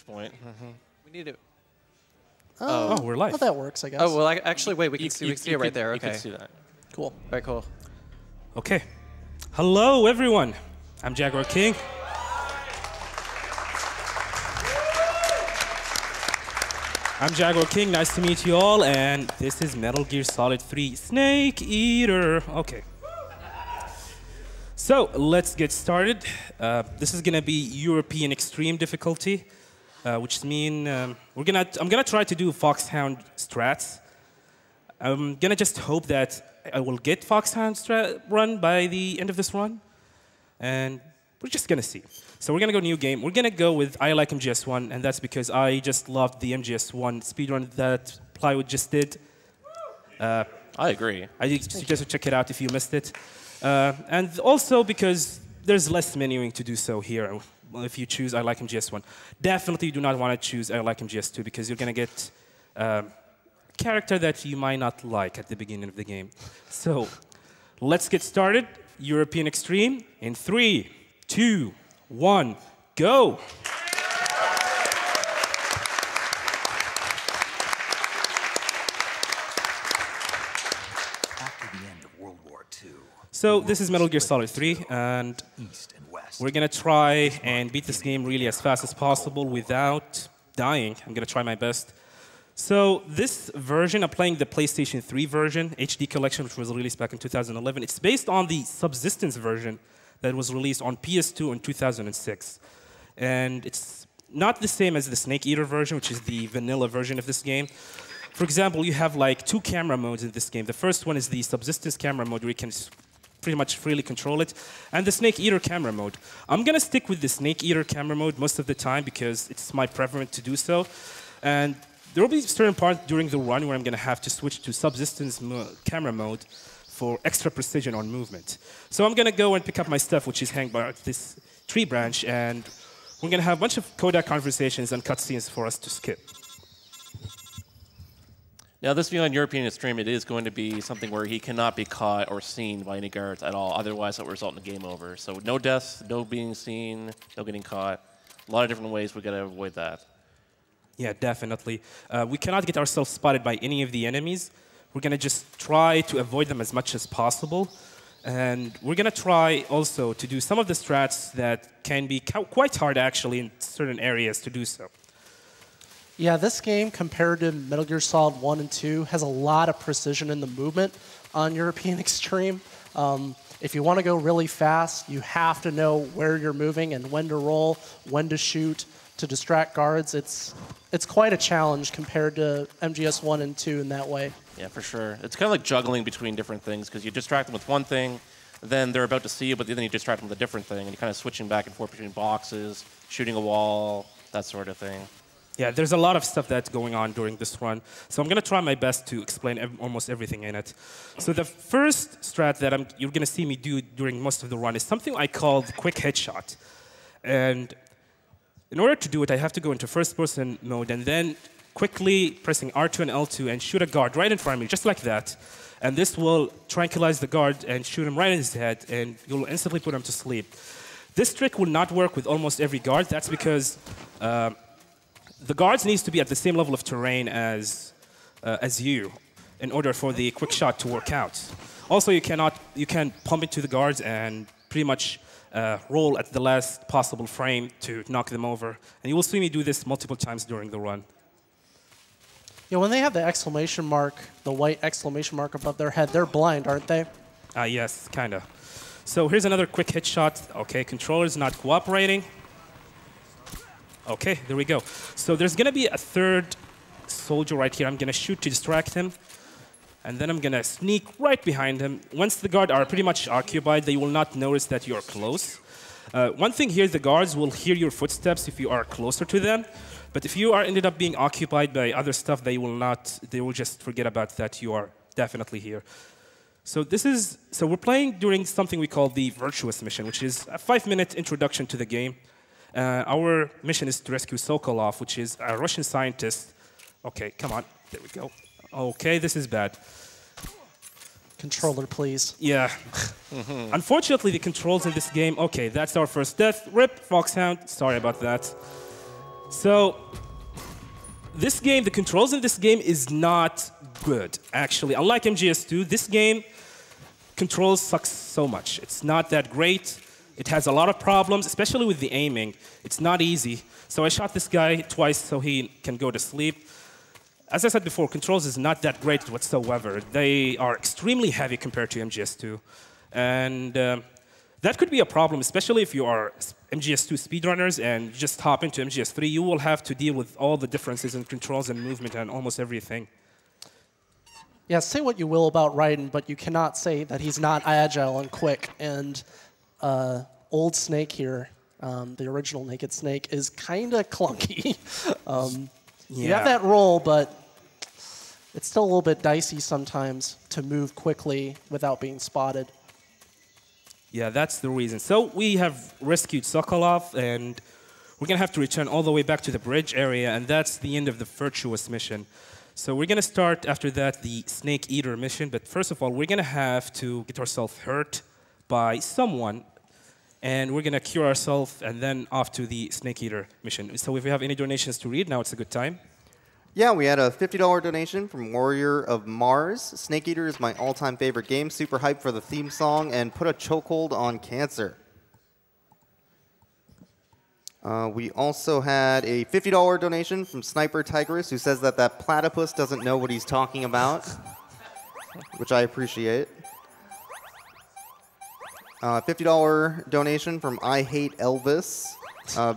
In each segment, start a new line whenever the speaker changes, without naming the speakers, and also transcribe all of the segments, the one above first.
Which point?
We need to.
Oh, we're live.
Well, that works, I guess.
Oh, well, actually, wait, we can see it right there. Okay.
You can see that.
Cool.
All right, cool.
Okay. Hello, everyone. I'm Jaguar King. I'm Jaguar King. Nice to meet you all. And this is Metal Gear Solid 3 Snake Eater. Okay. So let's get started. This is gonna be European extreme difficulty, which means I'm gonna try to do Foxhound strats. I'm gonna just hope that I will get Foxhound run by the end of this run, and we're just gonna see. So we're gonna go new game. We're gonna go with I Like MGS1, and that's because I just loved the MGS1 speedrun that Plywood just did.
I agree.
I suggest you check it out if you missed it. And also because there's less menuing to do so here. Well, if you choose I Like MGS1. Definitely do not want to choose I Like MGS2 because you're going to get a character that you might not like at the beginning of the game. So let's get started. European Extreme in 3, 2, 1, go! So this is Metal Gear Solid 3, and we're going to try and beat this game really as fast as possible without dying. I'm going to try my best. So this version, I'm playing the PlayStation 3 version, HD Collection, which was released back in 2011. It's based on the Subsistence version that was released on PS2 in 2006. And it's not the same as the Snake Eater version, which is the vanilla version of this game. For example, you have like 2 camera modes in this game. The first one is the Subsistence camera mode, where you can pretty much freely control it, and the Snake Eater camera mode. I'm gonna stick with the Snake Eater camera mode most of the time because it's my preference to do so. And there will be certain parts during the run where I'm gonna have to switch to Subsistence camera mode for extra precision on movement. So I'm gonna go and pick up my stuff, which is hanging by this tree branch, and we're gonna have a bunch of Kodak conversations and cutscenes for us to skip.
Now, this being on European Extreme, it is going to be something where he cannot be caught or seen by any guards at all. Otherwise, that will result in a game over. So no deaths, no being seen, no getting caught. A lot of different ways we got to avoid that.
Yeah, definitely. We cannot get ourselves spotted by any of the enemies. We're going to just try to avoid them as much as possible. And we're going to try also to do some of the strats that can be quite hard, actually, in certain areas to do so.
Yeah, this game, compared to Metal Gear Solid 1 and 2, has a lot of precision in the movement on European Extreme. If you want to go really fast, you have to know where you're moving and when to roll, when to shoot, to distract guards. It's quite a challenge compared to MGS 1 and 2 in that way.
Yeah, for sure. It's kind of like juggling between different things, because you distract them with one thing, then they're about to see you, but then you distract them with a different thing, and you're kind of switching back and forth between boxes, shooting a wall, that sort of thing.
Yeah, there's a lot of stuff that's going on during this run. So I'm going to try my best to explain almost everything in it. So the first strat that you're going to see me do during most of the run is something I call the quick headshot. And in order to do it, I have to go into first-person mode and then quickly pressing R2 and L2 and shoot a guard right in front of me, just like that. And this will tranquilize the guard and shoot him right in his head, and you'll instantly put him to sleep. This trick will not work with almost every guard. That's because the guards needs to be at the same level of terrain as you in order for the quick shot to work out. Also, you can pump into the guards and pretty much roll at the last possible frame to knock them over. And you will see me do this multiple times during the run.
Yeah, when they have the exclamation mark, the white exclamation mark above their head, they're blind, aren't they?
Yes, kind of. So here's another quick hit shot. Okay, controller's not cooperating. Okay, there we go. So there's going to be a third soldier right here. I'm going to shoot to distract him. And then I'm going to sneak right behind him. Once the guards are pretty much occupied, they will not notice that you're close. One thing here, the guards will hear your footsteps if you are closer to them. But if you are ended up being occupied by other stuff, they will just forget about that you are definitely here. So we're playing during something we call the Virtuous mission, which is a 5-minute introduction to the game. Our mission is to rescue Sokolov, which is a Russian scientist. Okay, come on. There we go. Okay, this is bad.
Controller, please.
Yeah. Unfortunately, the controls in this game... Okay, that's our first death. RIP, Foxhound. Sorry about that. So this game, the controls in this game is not good, actually. Unlike MGS2, this game controls sucks so much. It's not that great. It has a lot of problems, especially with the aiming. It's not easy. So I shot this guy twice so he can go to sleep. As I said before, controls is not that great whatsoever. They are extremely heavy compared to MGS2. And that could be a problem, especially if you are MGS2 speedrunners and just hop into MGS3. You will have to deal with all the differences in controls and movement and almost everything.
Yeah, say what you will about Raiden, but you cannot say that he's not agile and quick. And old Snake here, the original Naked Snake, is kind of clunky. You have that roll, but it's still a little bit dicey sometimes to move quickly without being spotted.
Yeah, that's the reason. So we have rescued Sokolov, and we're going to have to return all the way back to the bridge area, and that's the end of the Virtuous mission. So we're going to start after that the Snake Eater mission, but first of all, we're going to have to get ourselves hurt by someone, and we're going to cure ourselves and then off to the Snake Eater mission. So if we have any donations to read, now it's a good time.
Yeah, we had a $50 donation from Warrior of Mars. Snake Eater is my all-time favorite game. Super hyped for the theme song and put a chokehold on cancer. We also had a $50 donation from Sniper Tigress, who says that that platypus doesn't know what he's talking about, which I appreciate. $50 donation from I Hate Elvis.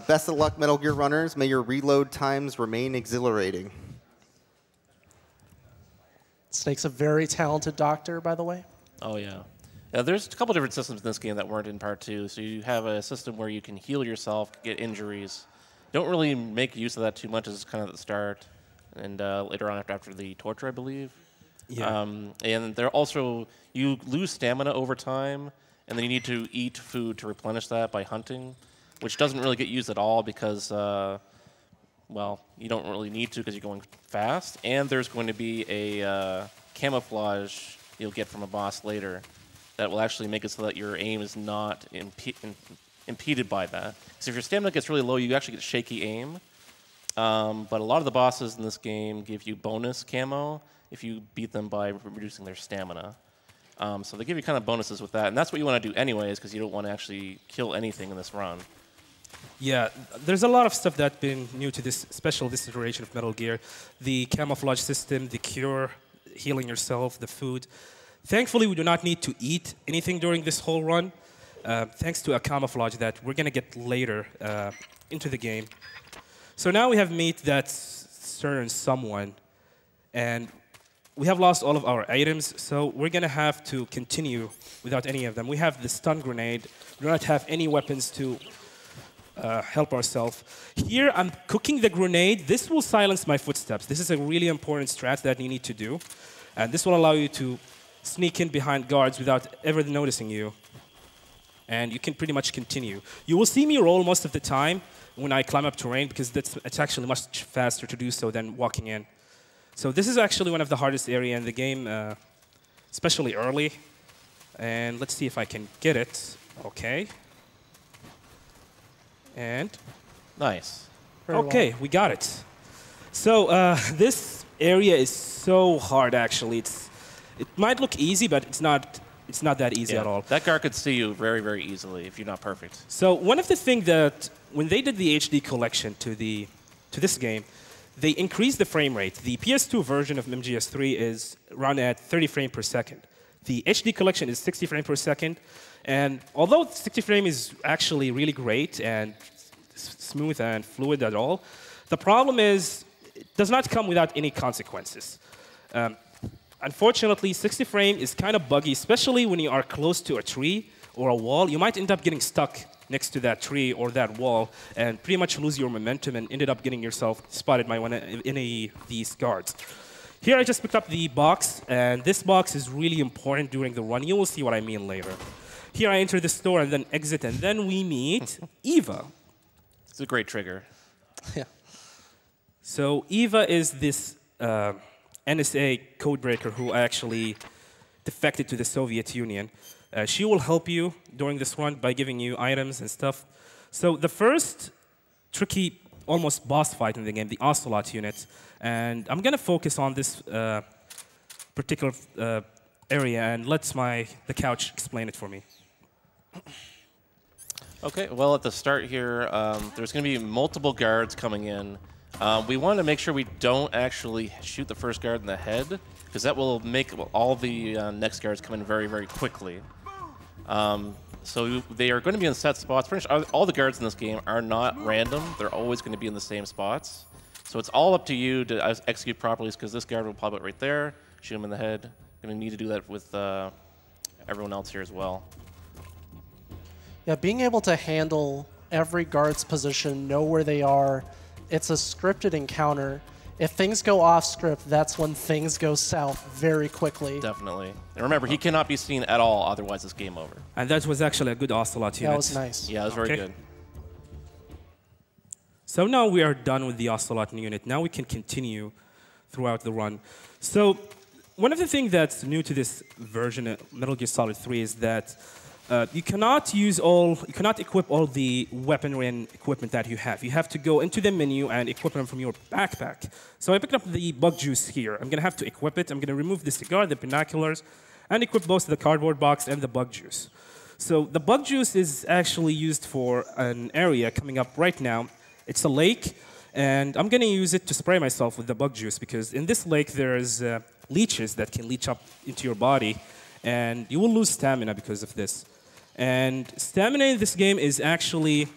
Best of luck, Metal Gear runners. May your reload times remain exhilarating.
Snake's a very talented doctor, by the way.
Oh, yeah. Yeah, there's a couple different systems in this game that weren't in Part 2. So you have a system where you can heal yourself, get injuries. Don't really make use of that too much as kind of at the start. And later on after the torture, I believe.
Yeah.
And there also, you lose stamina over time, and then you need to eat food to replenish that by hunting, which doesn't really get used at all because, well, you don't really need to because you're going fast. And there's going to be a camouflage you'll get from a boss later that will actually make it so that your aim is not impeded by that. So if your stamina gets really low, you actually get shaky aim. But a lot of the bosses in this game give you bonus camo if you beat them by reducing their stamina. So they give you kind of bonuses with that. And that's what you want to do anyways because you don't want to actually kill anything in this run.
Yeah, there's a lot of stuff that's been new to this iteration of Metal Gear. The camouflage system, the cure, healing yourself, the food. Thankfully, we do not need to eat anything during this whole run, thanks to a camouflage that we're going to get later into the game. So now we have meet that certain someone, and we have lost all of our items, so we're going to have to continue without any of them. We have the stun grenade. We do not have any weapons to help ourselves. Here, I'm cooking the grenade. This will silence my footsteps. This is a really important strat that you need to do, and this will allow you to sneak in behind guards without ever noticing you. And you can pretty much continue. You will see me roll most of the time when I climb up terrain because it's actually much faster to do so than walking in. So this is actually one of the hardest areas in the game, especially early. And let's see if I can get it. Okay. And
Nice.
okay, we got it. So this area is so hard, actually. It might look easy, but it's not that easy at all.
That guard could see you very, very easily if you're not perfect.
So one of the things that when they did the HD collection to this game, they increased the frame rate. The PS2 version of MGS3 is run at 30 frames per second. The HD collection is 60 frames per second. And although 60 frames is actually really great and smooth and fluid at all, the problem is it does not come without any consequences. Unfortunately, 60 frame is kind of buggy, especially when you are close to a tree or a wall. You might end up getting stuck next to that tree or that wall and pretty much lose your momentum and ended up getting yourself spotted by any of these guards. Here I just picked up the box, and this box is really important during the run. You will see what I mean later. Here I enter the store and then exit, and then we meet Eva.
It's a great trigger.
Yeah.
So Eva is this NSA codebreaker who actually defected to the Soviet Union. She will help you during this run by giving you items and stuff. So the first tricky almost boss fight in the game, the Ocelot unit. And I'm going to focus on this particular area and let the couch explain it for me.
Okay, well, at the start here, there's going to be multiple guards coming in. We want to make sure we don't actually shoot the first guard in the head, because that will make all the next guards come in very, very quickly. So they are going to be in set spots. Pretty much all the guards in this game are not random. They're always going to be in the same spots. So it's all up to you to execute properly, because this guard will pop up right there, shoot him in the head. Going to need to do that with everyone else here as well.
Yeah, being able to handle every guard's position, know where they are, it's a scripted encounter. If things go off script, that's when things go south very quickly.
Definitely. And remember, he cannot be seen at all, otherwise it's game over.
And that was actually a good Ocelot unit.
That was nice.
Yeah, it was very good.
So now we are done with the Ocelot unit. Now we can continue throughout the run. So one of the things that's new to this version of Metal Gear Solid 3 is that you cannot equip all the weaponry and equipment that you have. You have to go into the menu and equip them from your backpack. So I picked up the bug juice here. I'm going to have to equip it. I'm going to remove the cigar, the binoculars, and equip both the cardboard box and the bug juice. So the bug juice is actually used for an area coming up right now. It's a lake, and I'm going to use it to spray myself with the bug juice, because in this lake there's leeches that can leach up into your body, and you will lose stamina because of this. And stamina in this game is actually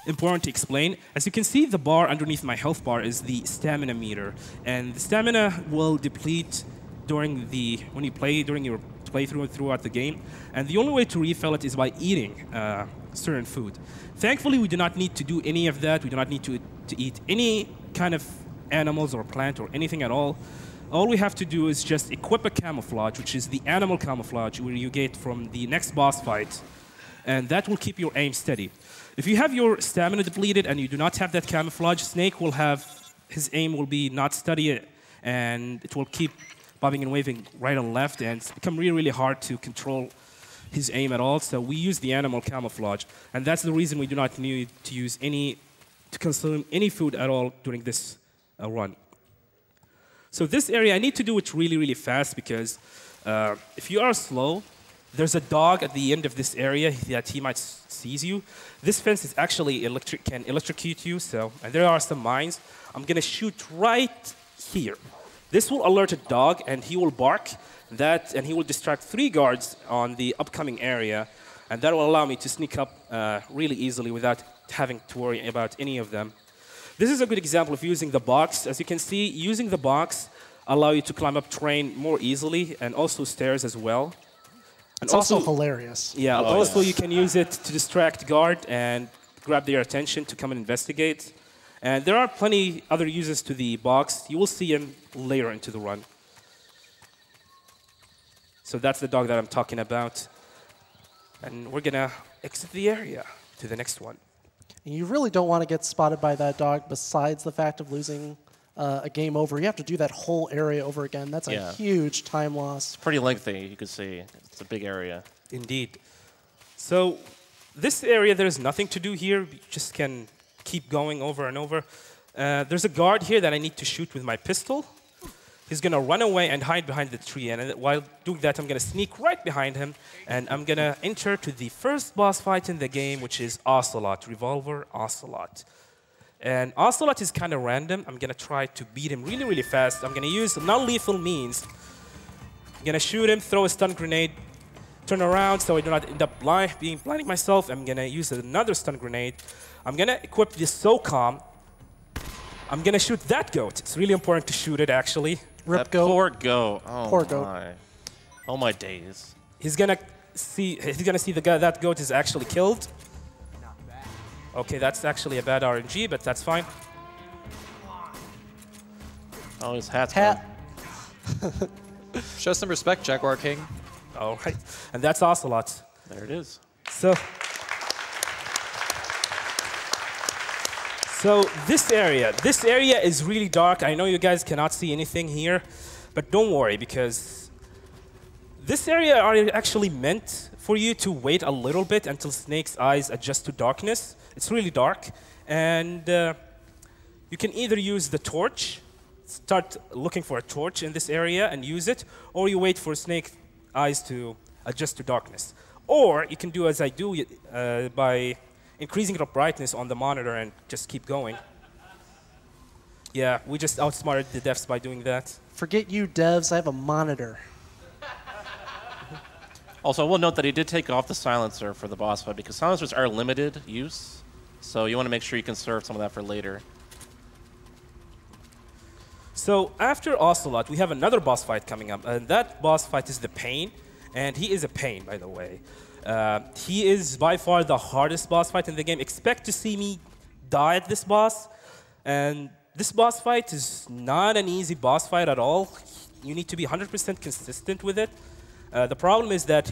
important to explain. As you can see, the bar underneath my health bar is the stamina meter. And the stamina will deplete when you play, during your playthrough throughout the game. And the only way to refill it is by eating certain food. Thankfully, we do not need to do any of that. We do not need to eat any kind of animals or plant or anything at all. All we have to do is just equip a camouflage, which is the animal camouflage, where you get from the next boss fight, and that will keep your aim steady. If you have your stamina depleted and you do not have that camouflage, Snake will have, his aim will be not steady, and it will keep bobbing and waving right and left, and it's become really, really hard to control his aim at all. So we use the animal camouflage, and that's the reason we do not need to consume any food at all during this run. So this area, I need to do it really, really fast, because if you are slow, there's a dog at the end of this area that he might seize you. This fence is actually can electrocute you, and there are some mines. I'm going to shoot right here. This will alert a dog, and he will bark, and he will distract 3 guards on the upcoming area, and that will allow me to sneak up really easily without having to worry about any of them. This is a good example of using the box. As you can see, using the box allow you to climb up terrain more easily, and also stairs as well. And
it's also hilarious.
Yeah, also you can use it to distract guard and grab their attention to come and investigate. And there are plenty other uses to the box. You will see them later into the run. So that's the dog that I'm talking about. And we're going to exit the area to the next one.
You really don't want to get spotted by that dog, besides the fact of losing a game over. You have to do that whole area over again. That's a huge time loss.
It's pretty lengthy, you can see. It's a big area.
Indeed. So this area, there's nothing to do here. You just can keep going over and over. There's a guard here that I need to shoot with my pistol. He's going to run away and hide behind the tree. And while doing that, I'm going to sneak right behind him. And I'm going to enter to the first boss fight in the game, which is Ocelot, Revolver Ocelot. And Ocelot is kind of random. I'm going to try to beat him really, really fast. I'm going to use non-lethal means. I'm going to shoot him, throw a stun grenade, turn around so I do not end up blinding myself. I'm going to use another stun grenade. I'm going to equip this SOCOM. I'm going to shoot that goat. It's really important to shoot it, actually.
Rip goat.
Poor goat. Oh,
poor goat.
My. Oh, my days.
He's going to see that goat is actually killed. Okay, that's actually a bad RNG, but that's fine.
Oh, his hat's
Hat.
gone.
Show some respect, Jaguar King.
All right. And that's Ocelot.
There it is.
So this area is really dark. I know you guys cannot see anything here, but don't worry, because this area are actually meant for you to wait a little bit until Snake's eyes adjust to darkness. It's really dark, and you can either use the torch, start looking for a torch in this area and use it, or you wait for Snake Eyes to adjust to darkness. Or you can do as I do by increasing the brightness on the monitor and just keep going. Yeah, we just outsmarted the devs by doing that.
Forget you devs, I have a monitor.
Also, I will note that he did take off the silencer for the boss fight because silencers are limited use. So you want to make sure you conserve some of that for later.
So after Ocelot, we have another boss fight coming up, and that boss fight is the Pain, and he is a pain, by the way. He is by far the hardest boss fight in the game. Expect to see me die at this boss, and this boss fight is not an easy boss fight at all. You need to be 100% consistent with it. The problem is that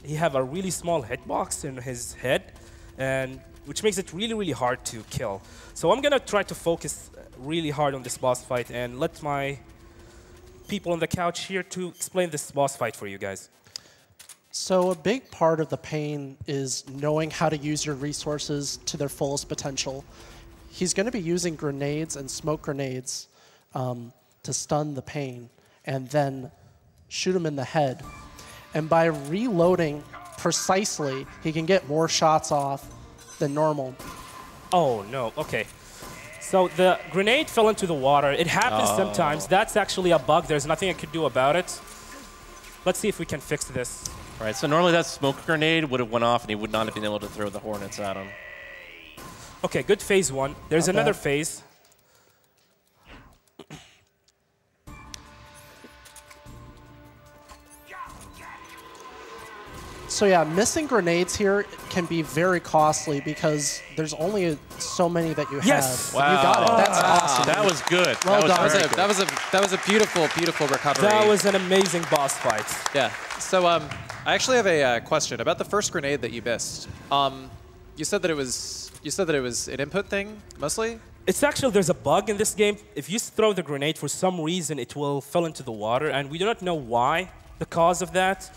he have a really small hitbox in his head, and which makes it really, really hard to kill. So I'm gonna try to focus really hard on this boss fight and let my people on the couch here to explain this boss fight for you guys.
So a big part of the Pain is knowing how to use your resources to their fullest potential. He's going to be using grenades and smoke grenades to stun the Pain and then shoot him in the head. And by reloading precisely, he can get more shots off than normal.
Oh, no. Okay. So the grenade fell into the water. It happens sometimes. That's actually a bug. There's nothing I could do about it. Let's see if we can fix this.
Right, so normally that smoke grenade would have went off and he would not have been able to throw the Hornets at him.
Okay, good phase one. There's another phase.
So yeah, missing grenades here can be very costly because there's only so many that you
Yes!
have. Wow. You got it. That's awesome.
That was good.
Well done.
That was a beautiful, beautiful recovery.
That was an amazing boss fight.
Yeah. So I actually have a question about the first grenade that you missed. You said that it was an input thing mostly.
It's actually, there's a bug in this game. If you throw the grenade, for some reason, it will fall into the water, and we do not know why, the cause of that.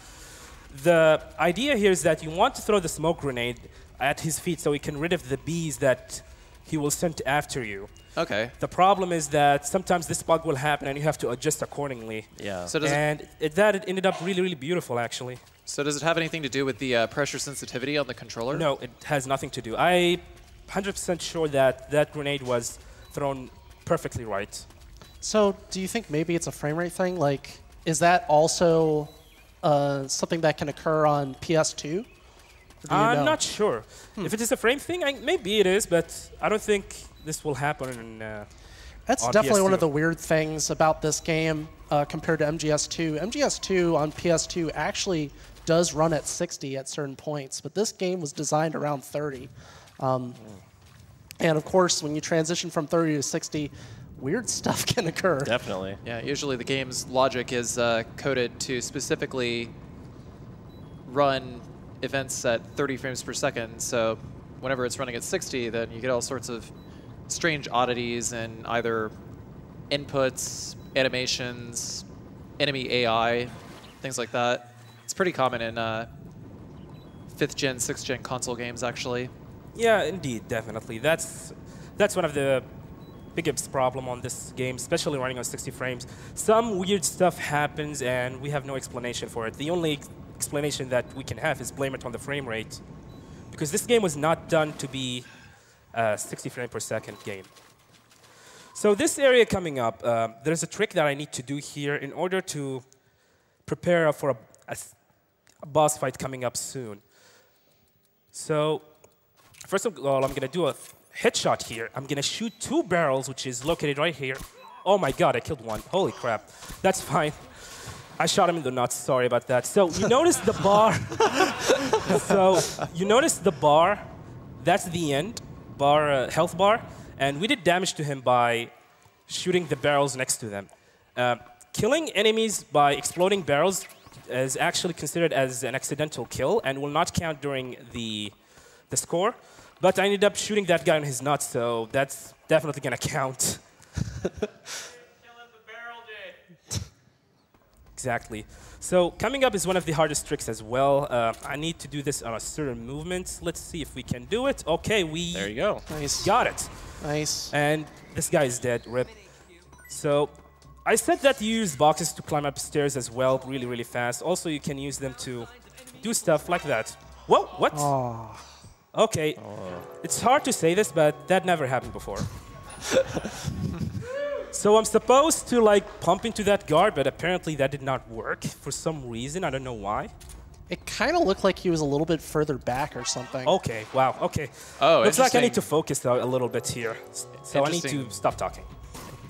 The idea here is that you want to throw the smoke grenade at his feet so he can rid of the bees that he will send after you.
Okay.
The problem is that sometimes this bug will happen and you have to adjust accordingly.
Yeah.
So does
it ended up really, really beautiful, actually.
So does it have anything to do with the pressure sensitivity on the controller?
No, it has nothing to do. I'm 100% sure that that grenade was thrown perfectly right.
So do you think maybe it's a frame rate thing? Like, is that also something that can occur on PS2?
I'm not sure. If it is a frame thing, maybe it is, but I don't think this will happen in,
That's
on
definitely
PS2.
one of the weird things about this game compared to MGS2. MGS2 on PS2 actually does run at 60 at certain points, but this game was designed around 30. And of course, when you transition from 30 to 60, weird stuff can occur.
Definitely.
Yeah, usually the game's logic is coded to specifically run events at 30 frames per second. So whenever it's running at 60, then you get all sorts of strange oddities in either inputs, animations, enemy AI, things like that. It's pretty common in 5th gen, 6th gen console games, actually.
Yeah, indeed, definitely. That's one of the biggest problem on this game, especially running on 60 frames. Some weird stuff happens and we have no explanation for it. The only explanation that we can have is blame it on the frame rate, because this game was not done to be a 60 frame per second game. So this area coming up, there's a trick that I need to do here in order to prepare for a boss fight coming up soon. So first of all, I'm going to do a headshot here. I'm going to shoot 2 barrels, which is located right here. Oh my god, I killed one. Holy crap. That's fine. I shot him in the nuts. Sorry about that. So you notice the bar. So you notice the bar. That's the end. Bar, health bar. And we did damage to him by shooting the barrels next to them. Killing enemies by exploding barrels is actually considered as an accidental kill and will not count during the score. But I ended up shooting that guy in his nuts, so that's definitely going to count. Exactly. So coming up is one of the hardest tricks as well. I need to do this on a certain movement. Let's see if we can do it. Okay,
There you go.
Nice.
got it.
Nice.
And This guy is dead, rip. So I said that you use boxes to climb upstairs as well, really, really fast. Also, you can use them to do stuff like that. Whoa, what?
Oh.
Okay, it's hard to say this, but that never happened before. So I'm supposed to like pump into that guard, but apparently that did not work for some reason. I don't know why.
It kind of looked like he was a little bit further back or something.
Okay, wow, okay.
Oh,
looks like I need to
interesting.
focus a little bit here. So I need to stop talking.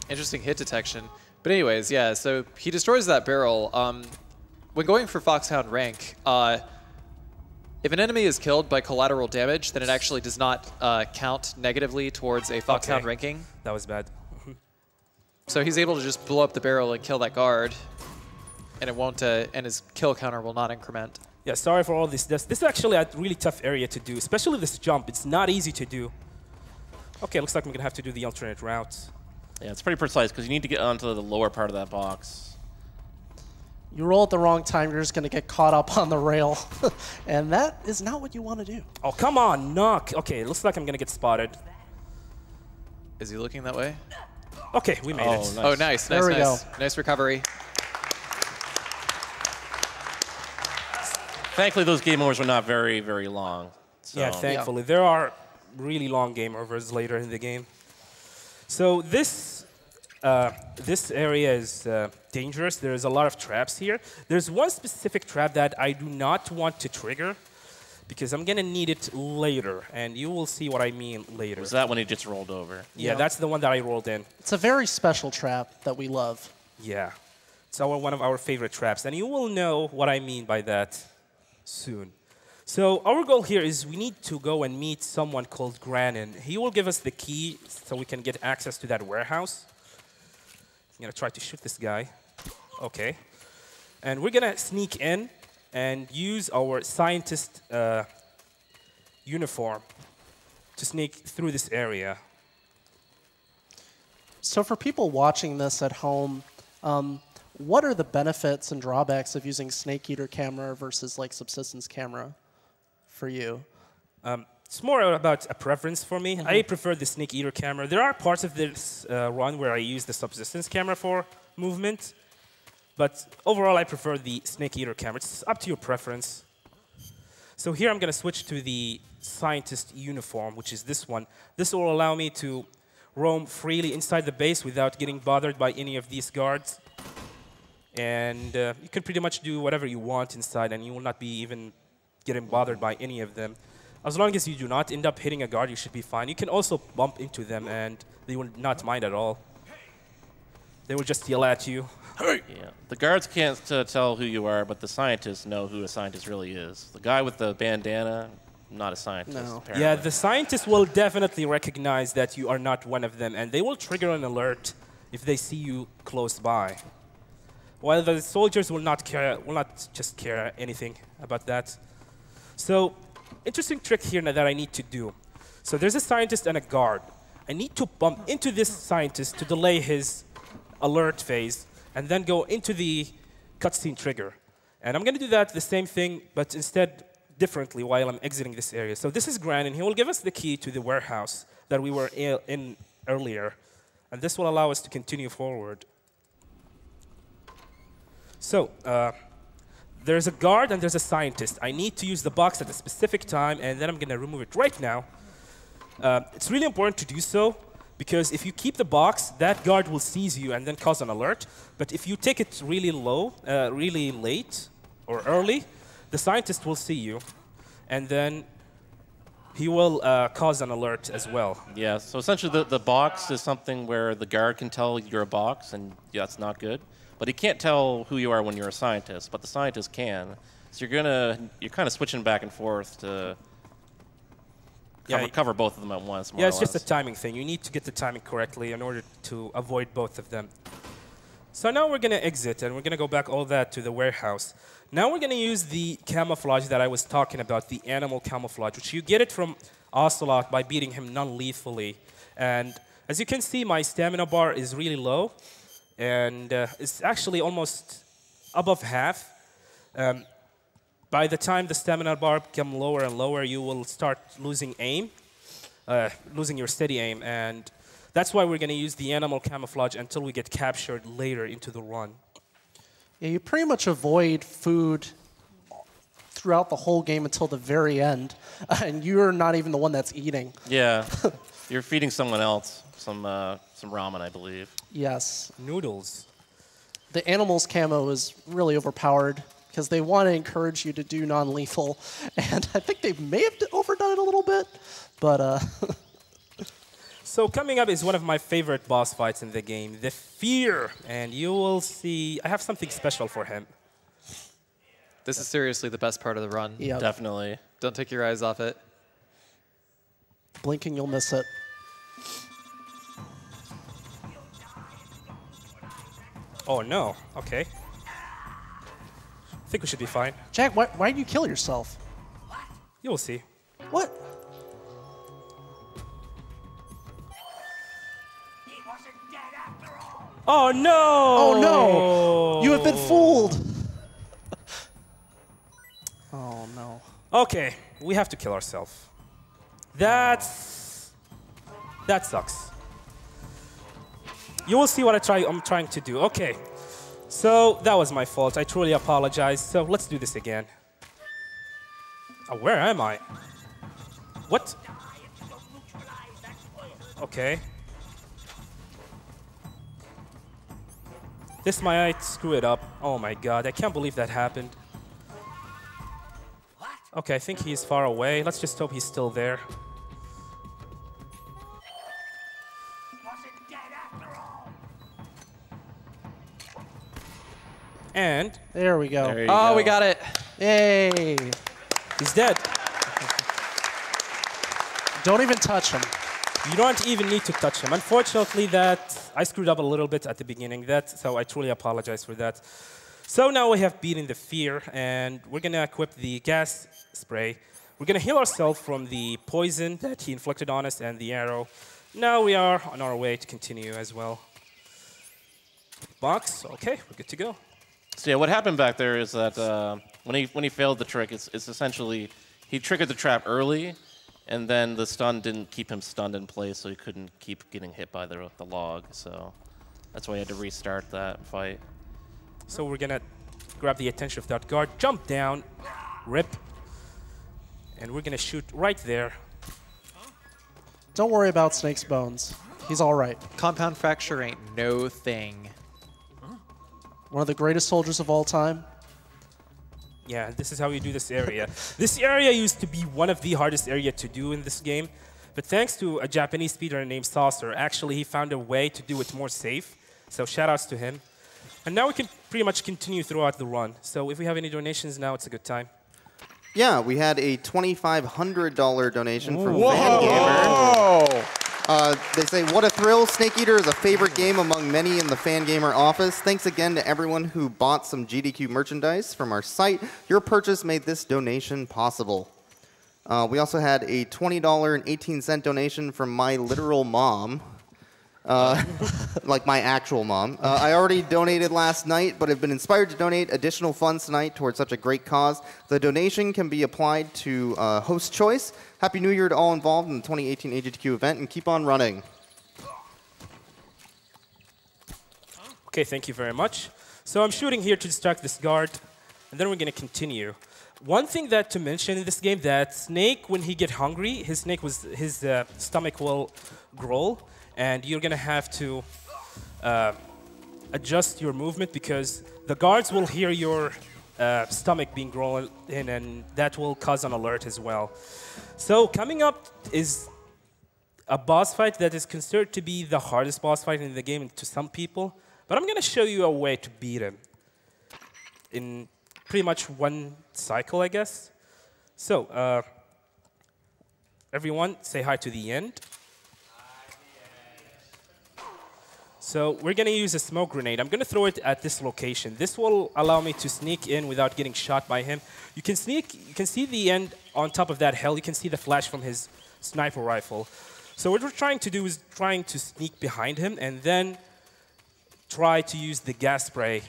Interesting hit detection. But anyways, yeah, so he destroys that barrel. When going for Foxhound rank, if an enemy is killed by collateral damage, then it actually does not count negatively towards a Foxhound ranking.
That was bad.
So he's able to just blow up the barrel and kill that guard, and it won't. And his kill counter will not increment.
Yeah, sorry for all this. This is actually a really tough area to do, especially this jump. It's not easy to do. Okay, looks like I'm gonna have to do the alternate route.
Yeah, it's pretty precise because you need to get onto the lower part of that box.
You roll at the wrong time, you're just going to get caught up on the rail. And that is not what you want to do.
Oh, come on, knock. Okay, looks like I'm gonna get spotted.
Is he looking that way?
Okay, we made it.
Nice.
Oh, nice,
There
nice,
we
nice.
go.
Nice recovery.
Thankfully, those game overs were not very, very long. So.
Yeah, thankfully. There are really long game overs later in the game. So this area is dangerous. There's a lot of traps here. There's one specific trap that I do not want to trigger because I'm going to need it later, and you will see what I mean later.
Was that when he just rolled over?
Yeah, that's the one that I rolled in.
It's a very special trap that we love.
Yeah. It's one of our favorite traps, and you will know what I mean by that soon. So our goal here is we need to go and meet someone called Granin. He will give us the key so we can get access to that warehouse. I'm going to try to shoot this guy. Okay. And we're going to sneak in and use our scientist uniform to sneak through this area.
So for people watching this at home, what are the benefits and drawbacks of using Snake Eater camera versus like subsistence camera for you?
It's more about a preference for me. I prefer the Snake Eater camera. There are parts of this run where I use the subsistence camera for movement, but overall I prefer the Snake Eater camera. It's up to your preference. So here I'm going to switch to the scientist uniform, which is this one. This will allow me to roam freely inside the base without getting bothered by any of these guards. And you can pretty much do whatever you want inside, and you will not be even getting bothered by any of them. As long as you do not end up hitting a guard, you should be fine. You can also bump into them, and they will not mind at all. They will just yell at you. Hey!
Yeah. The guards can't tell who you are, but the scientists know who a scientist really is. The guy with the bandana, not a scientist.
No.
Apparently.
Yeah, the scientists will definitely recognize that you are not one of them, and they will trigger an alert if they see you close by. While the soldiers will not just care anything about that. So, interesting trick here that I need to do. So there's a scientist and a guard. I need to bump into this scientist to delay his alert phase, and then go into the cutscene trigger. And I'm going to do that the same thing, but instead differently while I'm exiting this area. So this is Gran, and he will give us the key to the warehouse that we were in earlier. And this will allow us to continue forward. So, there's a guard and there's a scientist. I need to use the box at a specific time, and then I'm going to remove it right now. It's really important to do so, because if you keep the box, that guard will seize you and then cause an alert. But if you take it really low, really late or early, the scientist will see you, and then he will cause an alert as well.
Yeah, so essentially the box is something where the guard can tell you're a box, and yeah, that's not good. But he can't tell who you are when you're a scientist, but the scientist can. So you're kind of switching back and forth to cover both of them at once, more
Yeah,
or
it's just a
less.
timing thing. You need to get the timing correctly in order to avoid both of them. So now we're going to exit, and we're going to go back all that to the warehouse. Now we're going to use the camouflage that I was talking about, the animal camouflage, which you get it from Ocelot by beating him non-lethally. And as you can see, my stamina bar is really low, and it's actually almost above half. By the time the stamina bar becomes lower and lower, you will start losing aim, losing your steady aim. And That's why we're going to use the animal camouflage until we get captured later into the run.
Yeah, you pretty much avoid food throughout the whole game until the very end, and you're not even the one that's eating.
Yeah, you're feeding someone else some ramen, I believe.
Yes.
Noodles.
The animals camo is really overpowered because they want to encourage you to do non-lethal, and I think they may have overdone it a little bit, but
So coming up is one of my favorite boss fights in the game, the Fear, and you will see I have something special for him.
This is seriously the best part of the run.
yeah,
Definitely.
Don't take your eyes off it.
blinking you'll miss it.
Oh no, okay. I think we should be fine.
Jack, why did you kill yourself?
You will see.
What?
Oh no!
Oh no! You have been fooled! Oh no.
Okay, we have to kill ourselves. That sucks. You will see what I'm trying to do. Okay, so that was my fault. I truly apologize. So let's do this again. Oh, where am I? What? Okay. This might screw it up. Oh my god, I can't believe that happened. Okay, I think he's far away. Let's just hope he's still there. And
There we go.
There you
Oh,
go.
we got it.
Yay!
he's dead.
Don't even touch him.
You don't even need to touch him. Unfortunately, I screwed up a little bit at the beginning. So I truly apologize for that. So now we have beaten the Fear, and we're gonna equip the gas spray. We're gonna heal ourselves from the poison that he inflicted on us and the arrow. Now we are on our way to continue as well. Box, okay, we're good to go.
So yeah, what happened back there is that when he failed the trick, it's essentially he triggered the trap early, and then the stun didn't keep him stunned in place, so he couldn't keep getting hit by the log. So that's why he had to restart that fight.
So we're gonna grab the attention of that guard, jump down, rip, and we're gonna shoot right there.
Don't worry about Snake's bones. He's all right.
Compound fracture ain't no thing.
One of the greatest soldiers of all time.
Yeah, this is how you do this area. This area used to be one of the hardest areas to do in this game, but thanks to a Japanese speedrunner named Saucer, actually he found a way to do it more safe. So shoutouts to him. And now we can pretty much continue throughout the run. So if we have any donations now, it's a good time.
Yeah, we had a $2,500 donation from Fan Gamer. They say, what a thrill. Snake Eater is a favorite game among many in the Fan Gamer office. Thanks again to everyone who bought some GDQ merchandise from our site. Your purchase made this donation possible. We also had a $20.18 donation from my literal mom. Like my actual mom. I already donated last night, but have been inspired to donate additional funds tonight towards such a great cause. The donation can be applied to host choice. Happy New Year to all involved in the 2018 AGDQ event, and keep on running.
Okay, thank you very much. So I'm shooting here to distract this guard, and then we're going to continue. One thing that to mention in this game, that Snake, when he get hungry, his stomach will growl, and you're going to have to adjust your movement because the guards will hear your stomach being grown in, and that will cause an alert as well. So coming up is a boss fight that is considered to be the hardest boss fight in the game to some people, but I'm going to show you a way to beat him in pretty much one cycle, I guess. So everyone say hi to the end. So we're going to use a smoke grenade. I'm going to throw it at this location. This will allow me to sneak in without getting shot by him. You can see the end on top of that hill. You can see the flash from his sniper rifle. So what we're trying to do is trying to sneak behind him and then try to use the gas spray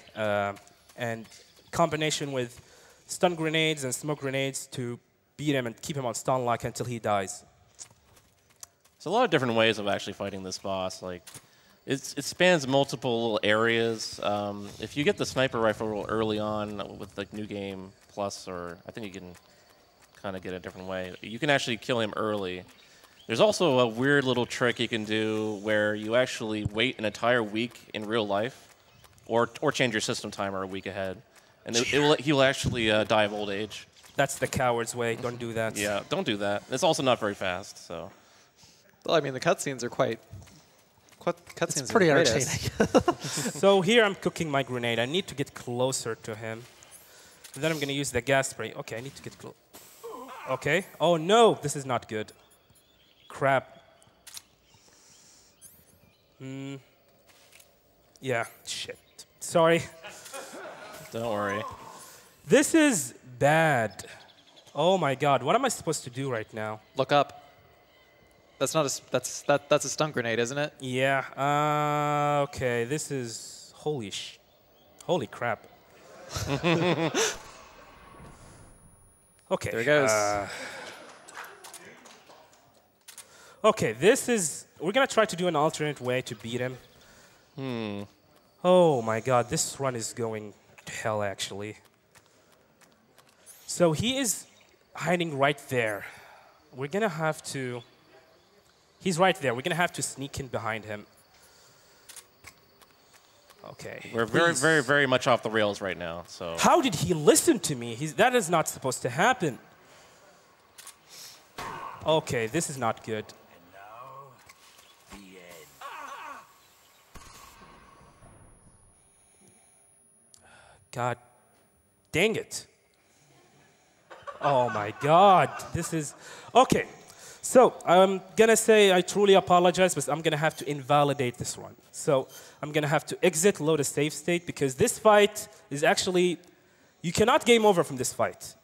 and combination with stun grenades and smoke grenades to beat him and keep him on stun lock until he dies.
There's a lot of different ways of actually fighting this boss. Like, it spans multiple little areas. If you get the sniper rifle early on with like New Game Plus, or I think you can kind of get a different way, you can actually kill him early. There's also a weird little trick you can do where you actually wait an entire week in real life, or change your system timer a week ahead, and he will actually die of old age.
That's the coward's way. Don't do that.
Yeah, don't do that. It's also not very fast, so.
Well, I mean, the cutscenes are cutscenes
It's pretty
are
entertaining.
So here I'm cooking my grenade. I need to get closer to him. And then I'm going to use the gas spray. Okay, I need to get close. Okay. Oh, no. This is not good. Crap. Yeah. Shit. Sorry.
Don't worry.
This is bad. Oh, my God. What am I supposed to do right now?
Look up. That's not a that's a stun grenade, isn't it?
Yeah. Okay. This is holy crap. Okay.
There it goes.
Okay. This is. We're gonna try to do an alternate way to beat him. Oh my God. This run is going to hell, actually. So he is hiding right there. We're gonna have to. He's right there. We're going to have to sneak in behind him. Okay.
We're very, very, very much off the rails right now. So.
How did he listen to me? That is not supposed to happen. Okay, this is not good.
And now, the end.
God dang it. Oh my God. This is... Okay. So I'm going to say I truly apologize, but I'm going to have to invalidate this run. So I'm going to have to exit, load a save state, because this fight is actually, you cannot game over from this fight.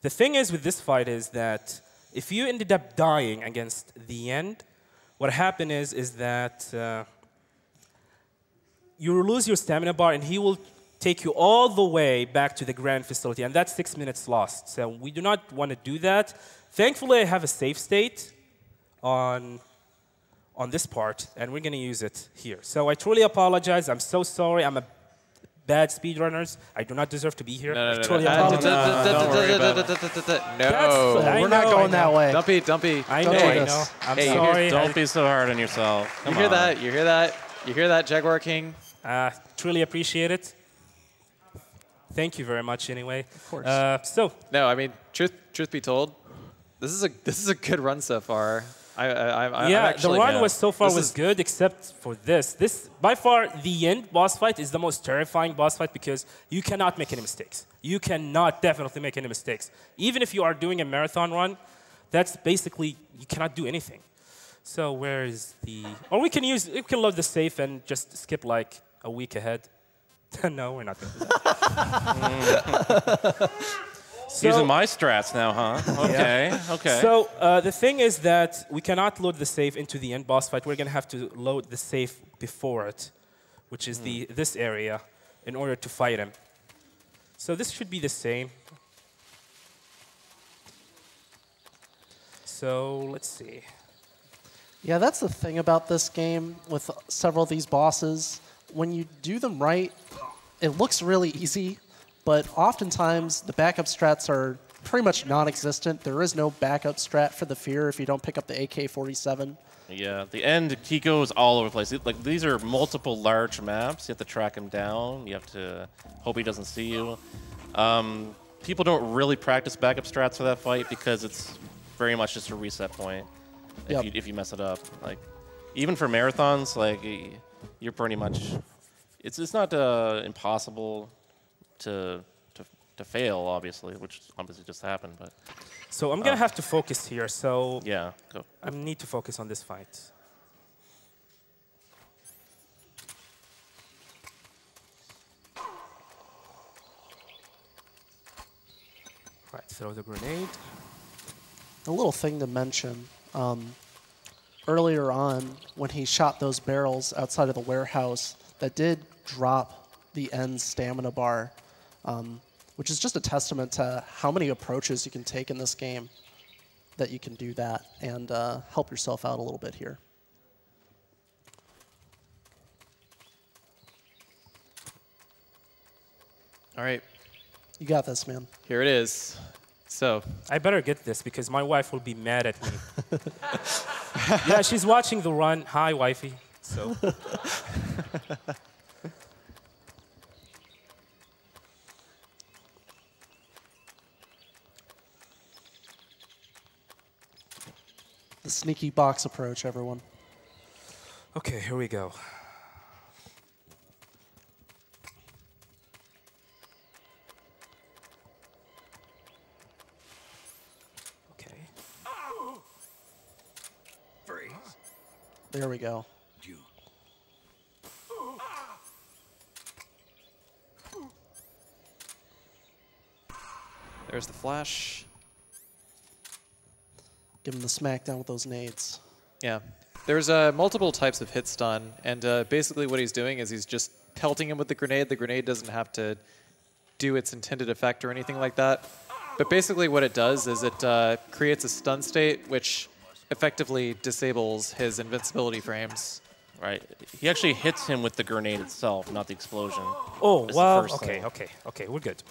The thing is with this fight is that if you ended up dying against the end, what happened is that you lose your stamina bar, and he will take you all the way back to the grand facility, and that's 6 minutes lost. So we do not want to do that. Thankfully, I have a save state on this part, and we're going to use it here. So I truly apologize. I'm so sorry. I'm a bad speedrunner. I do not deserve to be here. I truly apologize.
No.
We're not going that way.
Don't be.
I know,
Don't do
I know.
this.
I'm
Hey,
sorry.
Don't be so hard on yourself.
You
Come
hear
on.
that? You hear that? You hear that, Jaguar King?
Truly appreciate it. Thank you very much anyway. Of
course.
No, I mean, truth be told, this is a good run so far.
Yeah, the run was so far was good, except for this. This, by far, the end boss fight is the most terrifying boss fight because you cannot make any mistakes. You cannot definitely make any mistakes. Even if you are doing a marathon run, that's basically, you cannot do anything. So where is the... Or we can load the safe and just skip like a week ahead. No, we're not going to do that.
Using my strats now, huh? Okay,
yeah.
okay.
So the thing is that we cannot load the save into the end boss fight. We're going to have to load the save before it, which is this area, in order to fight him. So this should be the same. So let's see.
Yeah, that's the thing about this game with several of these bosses. When you do them right, it looks really easy, but oftentimes the backup strats are pretty much non-existent. There is no backup strat for the fear if you don't pick up the AK-47.
Yeah, the end, he goes all over the place. Like, these are multiple large maps. You have to track him down. You have to hope he doesn't see you. People don't really practice backup strats for that fight because it's very much just a reset point if you mess it up. Like, even for marathons, like, you're pretty much... It's not impossible to fail, obviously, which obviously just happened, but...
So I'm going to have to focus here, so...
Yeah, go.
I need to focus on this fight. Right, throw the grenade.
A little thing to mention, earlier on, when he shot those barrels outside of the warehouse, that did drop the end stamina bar, which is just a testament to how many approaches you can take in this game. that you can do that and help yourself out a little bit here.
All right,
You got this, man.
here it is. So,
I better get this because my wife will be mad at me. Yeah, she's watching the run. Hi, wifey. So.
The sneaky box approach, everyone.
Okay, here we go. Okay.
Freeze.
There we go.
You.
there's the flash.
Give him the smackdown with those nades.
Yeah. There's multiple types of hit stun, and basically what he's doing is he's just pelting him with the grenade. The grenade doesn't have to do its intended effect or anything like that. But basically what it does is it creates a stun state, which effectively disables his invincibility frames.
Right. He actually hits him with the grenade itself, not the explosion.
Oh,
That's the
well,
first
okay,
thing.
okay, we're good.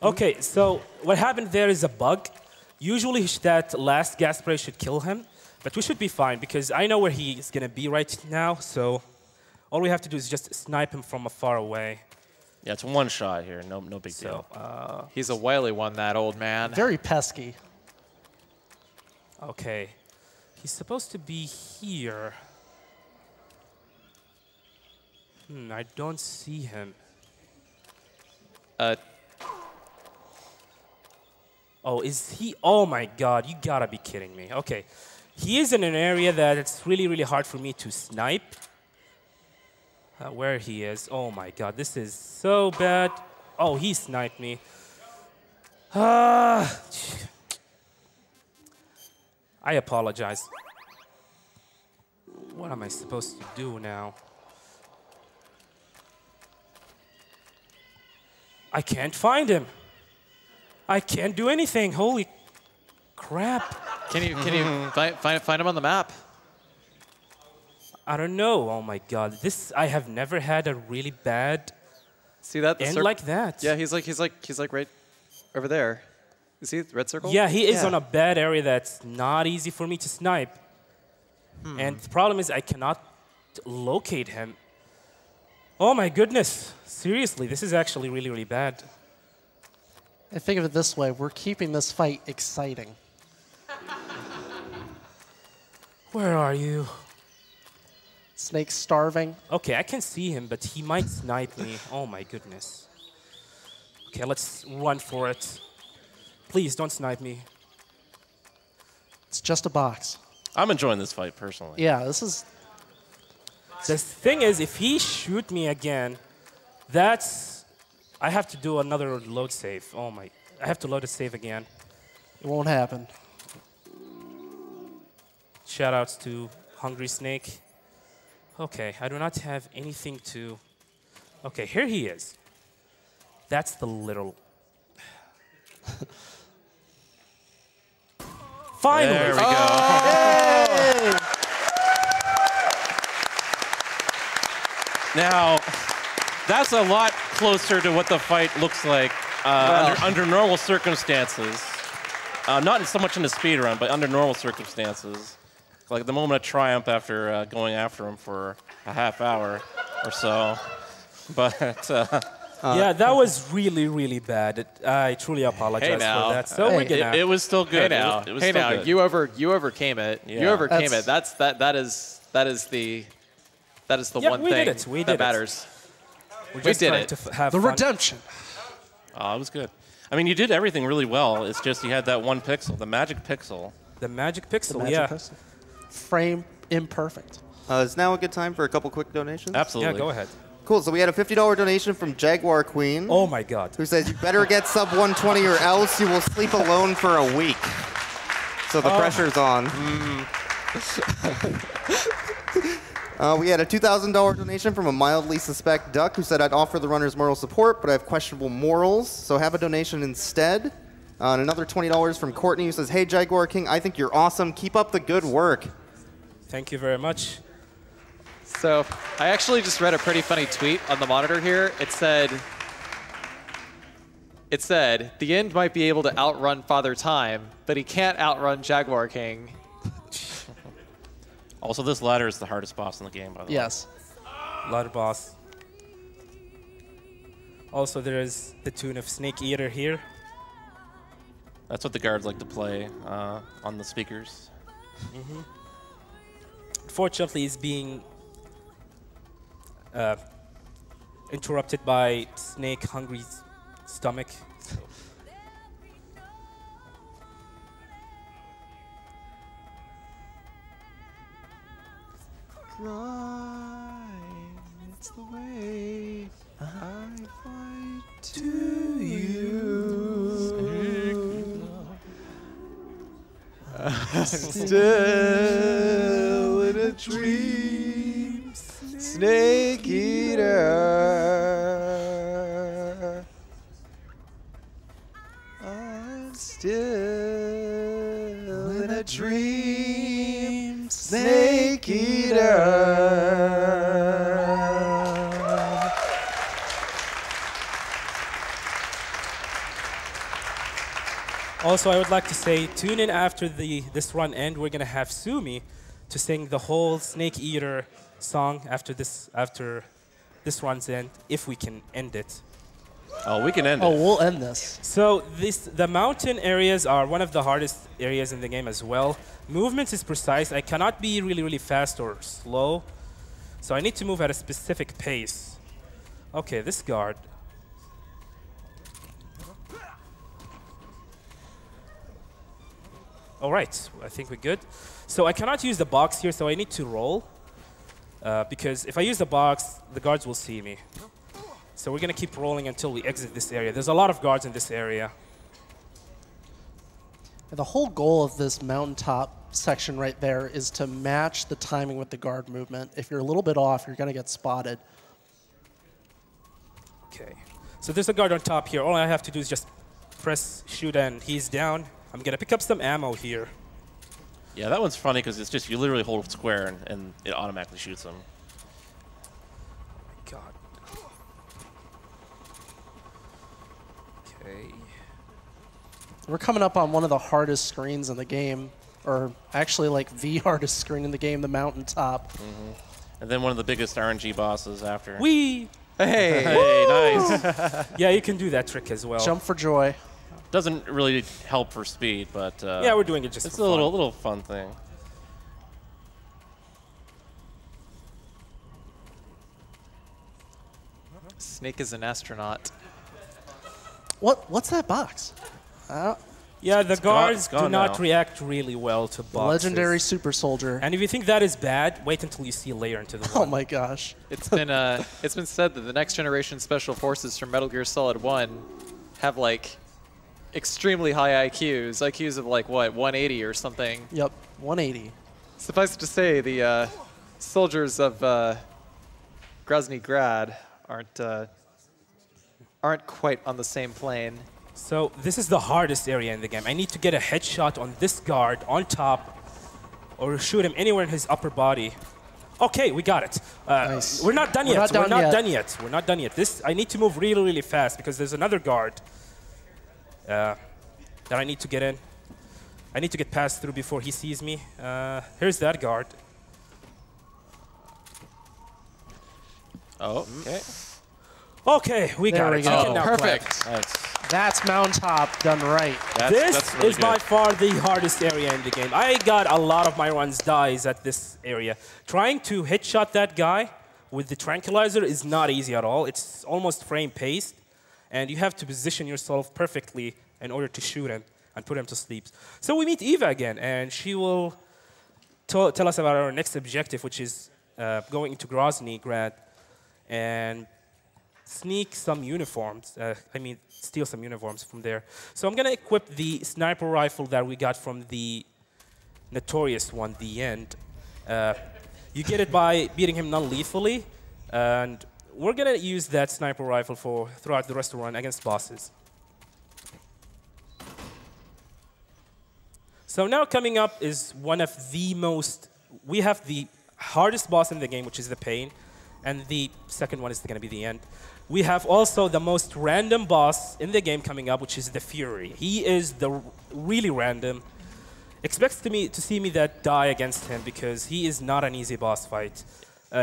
Okay, so what happened there is a bug. Usually that last gas spray should kill him, but we should be fine because I know where he's going to be right now, so all we have to do is just snipe him from afar away.
Yeah, it's one shot here. No big deal.
He's a wily one, that old man.
Very pesky.
Okay. He's supposed to be here. I don't see him. Oh, is he? Oh my God, you gotta be kidding me. Okay. He is in an area that it's really, really hard for me to snipe. Where he is. Oh my God, this is so bad. Oh, he sniped me. I apologize. What am I supposed to do now? I can't find him. I can't do anything. Holy crap.
Can you find him on the map?
I don't know. Oh my God. I have never had a really bad
See that?
end like that.
Yeah, he's like right over there. You see the red circle?
Yeah, he is on a bad area that's not easy for me to snipe. And the problem is I cannot locate him. Oh my goodness. Seriously, this is actually really, really bad.
I think of it this way. We're keeping this fight exciting.
Where are you?
Snake's starving.
Okay, I can see him, but he might snipe me. Oh my goodness. Okay, let's run for it. Please don't snipe me.
It's just a box.
I'm enjoying this fight personally.
Yeah, this is...
The thing is, if he shoot me again, I have to do another load save. Oh my, I have to load a save again.
It won't happen.
Shoutouts to Hungry Snake. Okay, I do not have anything to... Okay, here he is. That's the little... Finally!
There we go. Now, that's a lot closer to what the fight looks like under normal circumstances. Not so much in the speed run, but under normal circumstances. Like the moment of triumph after going after him for a half hour or so. But
yeah, that was really, really bad. I truly apologize for that. So we're gonna.
it was still good.
Hey now,
it was still good.
you overcame it.
Yeah.
You overcame it. That is the
Yeah,
one
we
thing
did it. We
that
did it.
matters.
We're
we
just
did
trying
it.
to have
The
fun.
redemption.
Oh, it was good. I mean, you did everything really well. It's just you had that one pixel, the magic pixel.
The magic pixel,
The magic
yeah.
pistol. Frame imperfect.
Is now a good time for a couple quick donations?
Absolutely.
Yeah, go ahead.
Cool. So we had a $50 donation from Jaguar Queen,
Oh my God.
who says, you better get sub 120 or else you will sleep alone for a week. So the pressure's on. We had a $2,000 donation from a mildly suspect duck who said, I'd offer the runners moral support, but I have questionable morals, so have a donation instead. And another $20 from Courtney, who says, "Hey, Jaguar King, I think you're awesome. Keep up the good work."
Thank you very much.
So I actually just read a pretty funny tweet on the monitor here. It said, the end might be able to outrun Father Time, but he can't outrun Jaguar King.
Also, this ladder is the hardest boss in the game, by the way.
Yes.
Ladder boss. Also, there is the tune of Snake Eater here.
That's what the guards like to play on the speakers.
Unfortunately, it's being interrupted by Snake Hungry's stomach. So.
Crime, it's the way I fight to you. I'm still in a dream, Snake Eater. I'm still in a dream, Snake Eater.
Also, I would like to say, tune in after this run end. We're gonna have Sumi to sing the whole Snake Eater song after this run's end, if we can end it.
Oh, we can end it.
Oh, we'll end this.
So the mountain areas are one of the hardest areas in the game as well. Movement is precise. I cannot be really, really fast or slow. So I need to move at a specific pace. Okay, this guard. All right, I think we're good. So I cannot use the box here, so I need to roll. Because if I use the box, the guards will see me. So we're going to keep rolling until we exit this area. There's a lot of guards in this area.
The whole goal of this mountaintop section right there is to match the timing with the guard movement. If you're a little bit off, you're going to get spotted.
Okay. So there's a guard on top here. All I have to do is just press shoot and he's down. I'm going to pick up some ammo here.
Yeah, that one's funny because it's just you literally hold square and it automatically shoots them.
God. Okay.
We're coming up on one of the hardest screens in the game, or actually like the hardest screen in the game, the mountaintop.
And then one of the biggest RNG bosses after.
Whee!
Hey!
Hey, nice.
Yeah, you can do that trick as well.
Jump for joy.
Doesn't really help for speed, but
Yeah, we're doing it just
it's
for
a
fun.
little fun thing.
Snake is an astronaut.
What's that box?
Yeah, the guards
gone
do not
now.
react really well to boxes.
Legendary super soldier.
And if you think that is bad, wait until you see later into the
Oh
run.
my gosh.
It's been said that the next generation special forces from Metal Gear Solid 1 have like extremely high IQs of like what, 180 or something.
Yep, 180.
Suffice it to say, the soldiers of Grozny Grad aren't quite on the same plane.
So this is the hardest area in the game. I need to get a headshot on this guard on top or shoot him anywhere in his upper body. Okay, we got it.
Nice.
We're not done yet.
We're not done yet.
We're not done yet. I need to move really, really fast because there's another guard that I need to get in. I need to get passed through before he sees me. Here's that guard.
Oh, okay.
Okay, we
There
got
we
it.
go.
You can now play.
Perfect.
That's
That's mountaintop done right.
This
really
is
good.
by far the hardest area in the game. I got a lot of my runs dies at this area. Trying to headshot that guy with the tranquilizer is not easy at all. It's almost frame-paced, and you have to position yourself perfectly in order to shoot him and put him to sleep. So we meet Eva again, and she will tell us about our next objective, which is going into Grozny Grad and sneak some uniforms. Steal some uniforms from there. So I'm going to equip the sniper rifle that we got from the notorious one, The End. You get it by beating him non-lethally, and we're going to use that sniper rifle throughout the rest of the run against bosses. So now coming up is one of the most, we have the hardest boss in the game, which is the Pain, and the second one is going to be the End. We have also the most random boss in the game coming up, which is the Fury. He is the really random. Expects to see me that die against him because he is not an easy boss fight.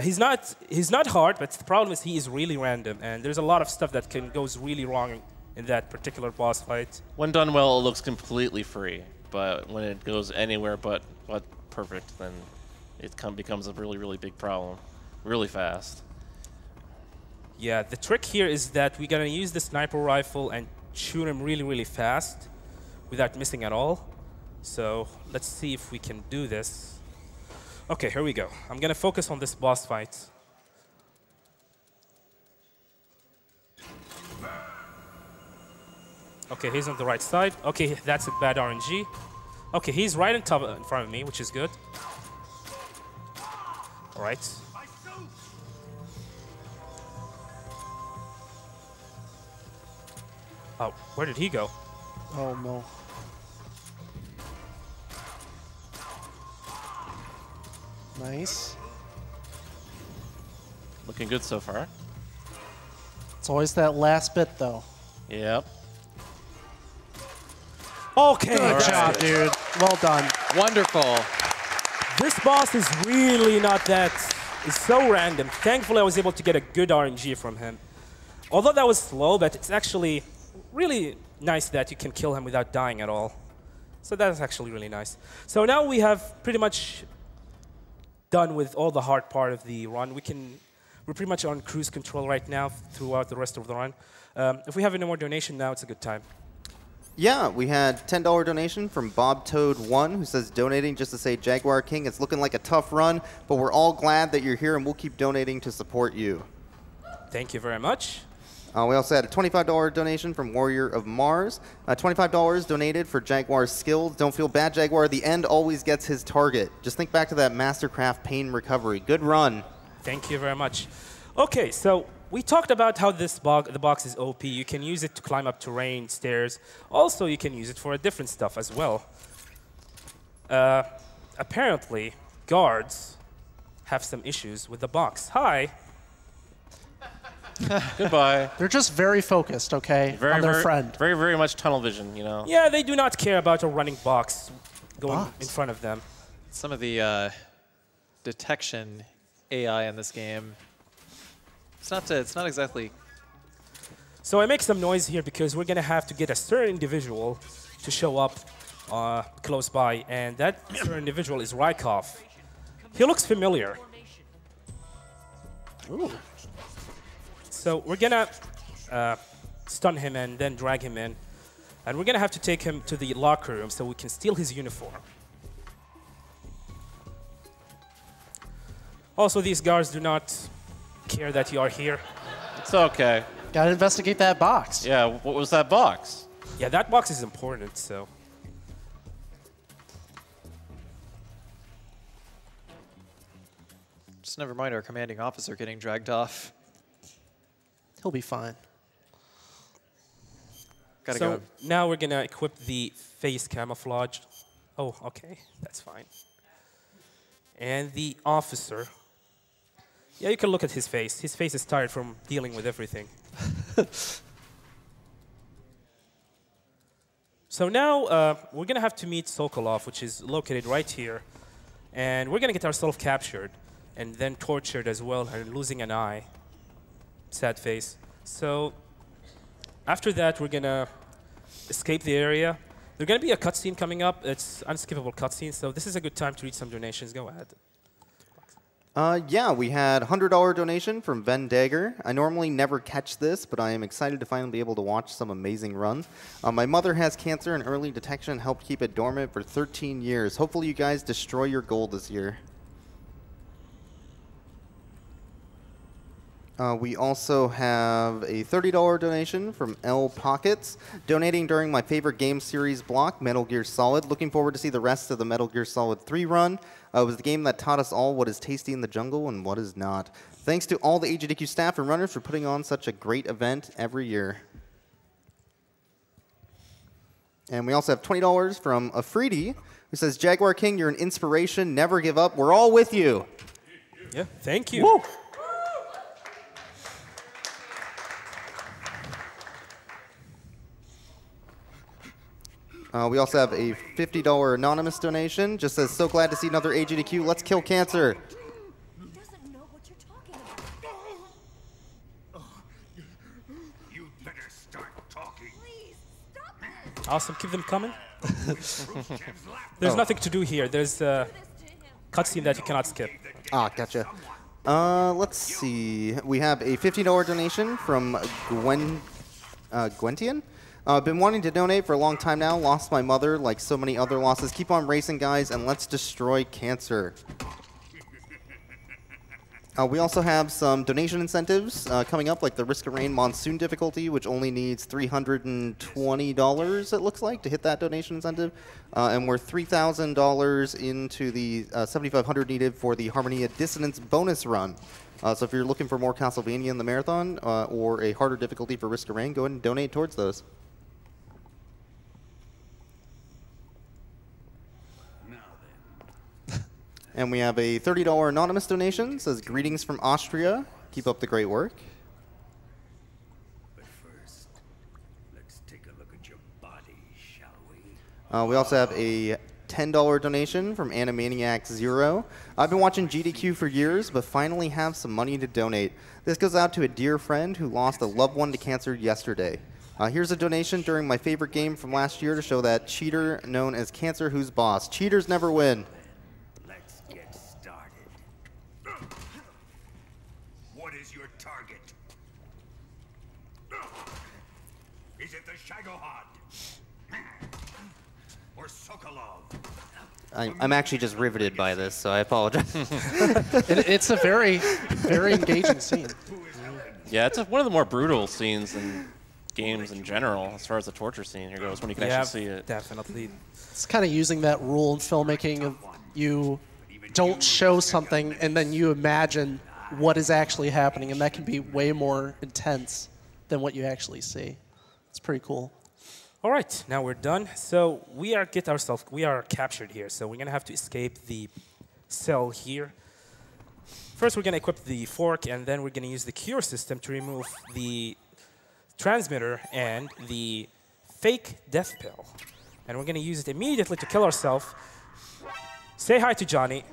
He's not hard, but the problem is he is really random, and there's a lot of stuff that goes really wrong in that particular boss fight.
When done well, it looks completely free, but when it goes anywhere but perfect, then it becomes a really, really big problem, really fast.
Yeah, the trick here is that we're gonna use the sniper rifle and shoot him really, really fast without missing at all. So let's see if we can do this. Okay, here we go. I'm gonna focus on this boss fight. Okay, he's on the right side. Okay, that's a bad RNG. Okay, he's right in front of me, which is good. All right. Oh, where did he go?
Oh, no. Nice.
Looking good so far.
It's always that last bit, though.
Yep.
Okay.
Good job, dude. Well done.
Wonderful.
This boss is really not that. It's so random. Thankfully, I was able to get a good RNG from him. Although that was slow, but it's actually really nice that you can kill him without dying at all. So that's actually really nice. So now we have pretty much done with all the hard part of the run. We're pretty much on cruise control right now throughout the rest of the run. If we have any more donation now, it's a good time.
Yeah, we had $10 donation from Bob Toad 1, who says donating just to say Jaguar King. It's looking like a tough run, but we're all glad that you're here, and we'll keep donating to support you.
Thank you very much.
We also had a $25 donation from Warrior of Mars. $25 donated for Jaguar's skills. Don't feel bad, Jaguar. The end always gets his target. Just think back to that Mastercraft Pain Recovery. Good run.
Thank you very much. Okay, so we talked about how the box is OP. You can use it to climb up terrain, stairs. Also, you can use it for different stuff as well. Apparently, guards have some issues with the box. Hi.
Goodbye.
They're just very focused, okay, on their friend.
Very, very much tunnel vision, you know?
Yeah, they do not care about a running box going in front of them.
Some of the detection AI in this game, it's not exactly.
So I make some noise here because we're going to have to get a certain individual to show up close by, and that certain individual is Rykov. He looks familiar.
Ooh.
So we're going to stun him and then drag him in. And we're going to have to take him to the locker room so we can steal his uniform. Also, these guards do not care that you are here.
It's okay.
Gotta investigate that box.
Yeah, what was that box?
Yeah, that box is important, so.
Just never mind our commanding officer getting dragged off.
He'll be fine.
Gotta
so
go.
now we're going to equip the face camouflage. Oh, okay, that's fine. And the officer. Yeah, you can look at his face. His face is tired from dealing with everything. So now we're going to have to meet Sokolov, which is located right here. And we're going to get ourselves captured and then tortured as well and losing an eye. Sad face. So after that, we're going to escape the area. There's going to be a cutscene coming up. It's unskippable cutscene, so this is a good time to read some donations. Go ahead.
Yeah, we had $100 donation from Ben Dagger. I normally never catch this, but I am excited to finally be able to watch some amazing runs. My mother has cancer, and early detection helped keep it dormant for 13 years. Hopefully you guys destroy your goal this year. We also have a $30 donation from L Pockets, donating during my favorite game series block, Metal Gear Solid. Looking forward to see the rest of the Metal Gear Solid 3 run. It was the game that taught us all what is tasty in the jungle and what is not. Thanks to all the AGDQ staff and runners for putting on such a great event every year. And we also have $20 from Afridi, who says, Jaguar King, you're an inspiration. Never give up. We're all with you.
Yeah, thank you.
Woo. We also have a $50 anonymous donation. Just says, so glad to see another AGDQ. Let's kill cancer.
He doesn't know what you're talking about.
You better start talking.
Please, stop this.
Awesome, keep them coming. There's nothing to do here. There's a cutscene that you cannot skip.
Ah, gotcha. Let's see. We have a $50 donation from Gwentian. Been wanting to donate for a long time now. Lost my mother, like so many other losses. Keep on racing, guys, and let's destroy cancer. We also have some donation incentives coming up, like the Risk of Rain Monsoon difficulty, which only needs $320, it looks like, to hit that donation incentive. And we're $3,000 into the $7,500 needed for the Harmonia Dissonance bonus run. So if you're looking for more Castlevania in the marathon or a harder difficulty for Risk of Rain, go ahead and donate towards those. And we have a $30 anonymous donation. It says, greetings from Austria. Keep up the great work.
But first, let's take a look at your body, shall we?
We also have a $10 donation from Animaniac Zero. I've been watching GDQ for years, but finally have some money to donate. This goes out to a dear friend who lost a loved one to cancer yesterday. Here's a donation during my favorite game from last year to show that cheater known as Cancer Who's Boss. Cheaters never win.
Let's get started. What is your target? Is it the Shagohod? Or Sokolov?
I'm actually just riveted by this, so I apologize.
It's a very, very engaging scene.
Yeah, it's one of the more brutal scenes in games in general, as far as the torture scene here goes, when you can actually see it.
Definitely.
It's kind of using that rule in filmmaking of you don't show something and then you imagine what is actually happening, and that can be way more intense than what you actually see. It's pretty cool.
All right, now we're done. So we are captured here. So we're gonna have to escape the cell here. First, we're gonna equip the fork, and then we're gonna use the cure system to remove the transmitter and the fake death pill. And we're gonna use it immediately to kill ourselves. Say hi to Johnny.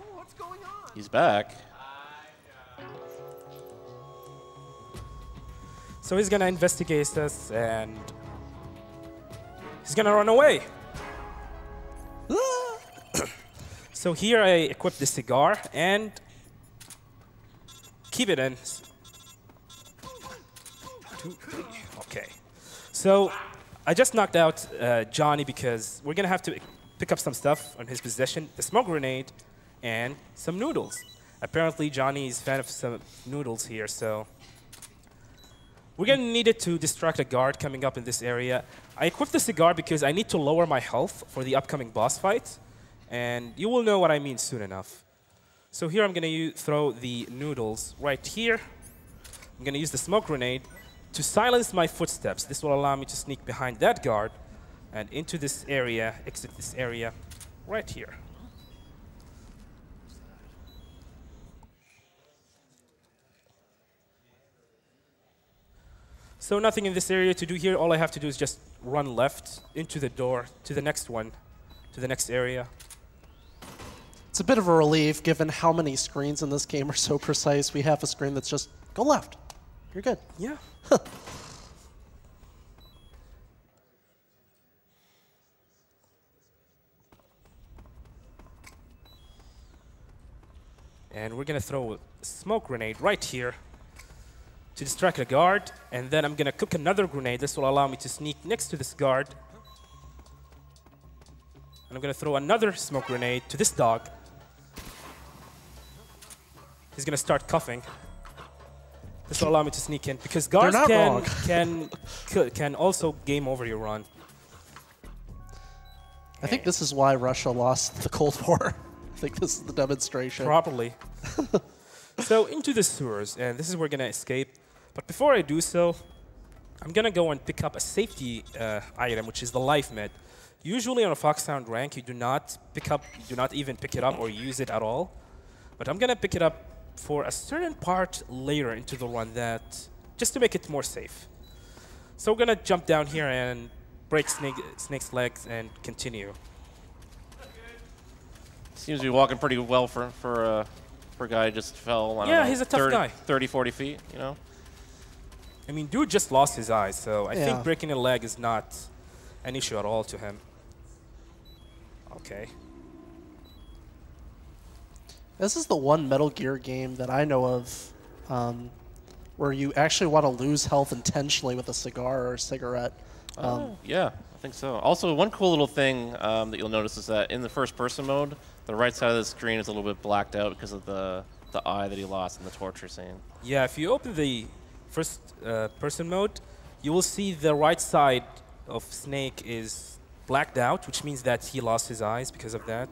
He's back.
So he's gonna investigate us, and he's gonna run away. So here I equip the cigar and keep it in. 2, 3. Okay. So I just knocked out Johnny because we're gonna have to pick up some stuff on his possession: the smoke grenade and some noodles. Apparently Johnny is a fan of some noodles here, so we're gonna need it to distract a guard coming up in this area. I equipped the cigar because I need to lower my health for the upcoming boss fight, and you will know what I mean soon enough. So here I'm gonna throw the noodles right here. I'm gonna use the smoke grenade to silence my footsteps. This will allow me to sneak behind that guard and into this area, exit this area right here. So nothing in this area to do here. All I have to do is just run left into the door to the next one, to the next area.
It's a bit of a relief given how many screens in this game are so precise. We have a screen that's just go left. You're good.
Yeah. And we're gonna throw a smoke grenade right here to distract a guard, and then I'm gonna cook another grenade. This will allow me to sneak next to this guard. And I'm gonna throw another smoke grenade to this dog. He's gonna start coughing. This will allow me to sneak in because guards can also game over your run.
I think this is why Russia lost the Cold War. I think this is the demonstration.
Probably. So into the sewers, and this is where we're gonna escape. But before I do so, I'm gonna go and pick up a safety item, which is the life med. Usually on a Foxhound rank, you do not even pick it up or use it at all. But I'm gonna pick it up for a certain part later into the run, just to make it more safe. So we're gonna jump down here and break Snake's legs and continue.
Seems to be walking pretty well for a guy who just fell. I don't know,
He's a tough guy.
30, 40 feet, you know.
I mean, dude just lost his eyes, so I
Yeah.
think breaking a leg is not an issue at all to him. Okay.
This is the one Metal Gear game that I know of where you actually want to lose health intentionally with a cigar or a cigarette.
Yeah, I think so. Also, one cool little thing that you'll notice is that in the first-person mode, the right side of the screen is a little bit blacked out because of the eye that he lost in the torture scene.
Yeah, if you open the first person mode, you will see the right side of Snake is blacked out, which means that he lost his eyes because of that.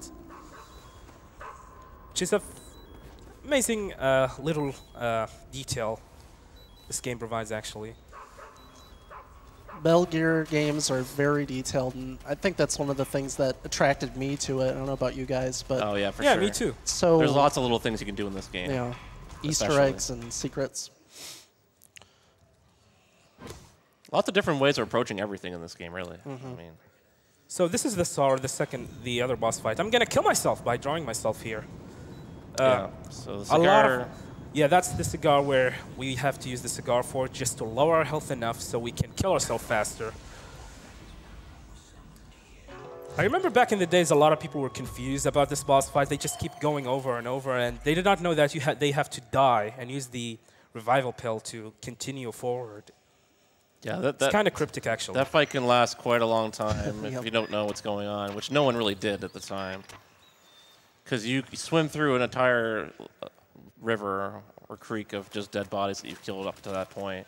Which is a amazing little detail this game provides, actually.
Metal Gear games are very detailed, and I think that's one of the things that attracted me to it. I don't know about you guys, but
Oh yeah, for
Yeah,
sure.
me too.
so
There's lots of little things you can do in this game.
you know, Easter
especially.
eggs and secrets.
Lots of different ways of approaching everything in this game, really. I mean,
So this is the other boss fight. I'm gonna kill myself by drawing myself here.
yeah. So the
A lot
cigar.
of, yeah, that's the cigar where we have to use the cigar for just to lower our health enough so we can kill ourselves faster. I remember back in the days, a lot of people were confused about this boss fight. They just keep going over and over, and they did not know that they have to die and use the revival pill to continue forward.
Yeah,
It's kind of cryptic, actually.
that fight can last quite a long time
Yep.
if you don't know what's going on, which no one really did at the time. Because you swim through an entire river or creek of just dead bodies that you've killed up to that point.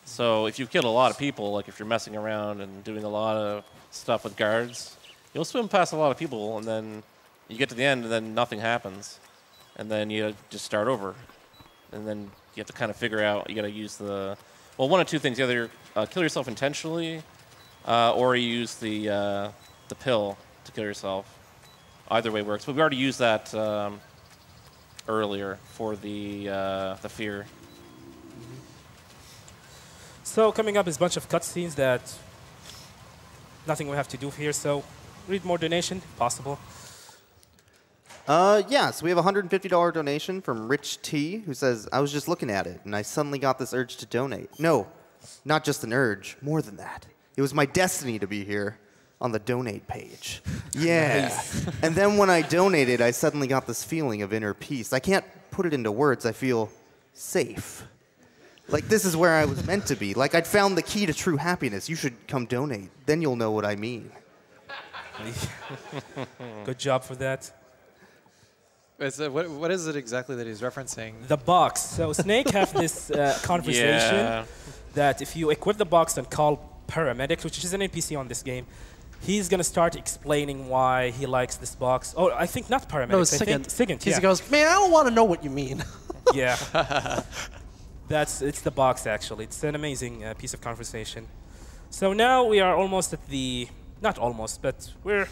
So if you've killed a lot of people, like if you're messing around and doing a lot of stuff with guards, you'll swim past a lot of people, and then you get to the end, and then nothing happens. And then you just start over. And then you have to kind of figure out, you got to use the... Well, one of two things. Either kill yourself intentionally, or you use the pill to kill yourself. Either way works. But we already used that earlier for the fear.
So coming up is a bunch of cutscenes that nothing we have to do here. So read more donation, if possible.
Yeah, so we have a $150 donation from Rich T, who says, I was just looking at it, and I suddenly got this urge to donate. No, not just an urge, more than that. It was my destiny to be here on the donate page. Yeah. And then when I donated, I suddenly got this feeling of inner peace. I can't put it into words. I feel safe. Like this is where I was meant to be. Like I'd found the key to true happiness. You should come donate. Then you'll know what I mean.
Good job for that.
What is it exactly that he's referencing?
The box. So Snake have this conversation
Yeah.
that if you equip the box and call paramedics, which is an NPC on this game, he's gonna start explaining why he likes this box. Oh, I think not paramedics.
No, it's
I think Sigint.
He
Yeah.
goes, man, I don't want to know what you mean.
Yeah. It's the box, actually. It's an amazing piece of conversation. So now we are almost at the, not almost, but we're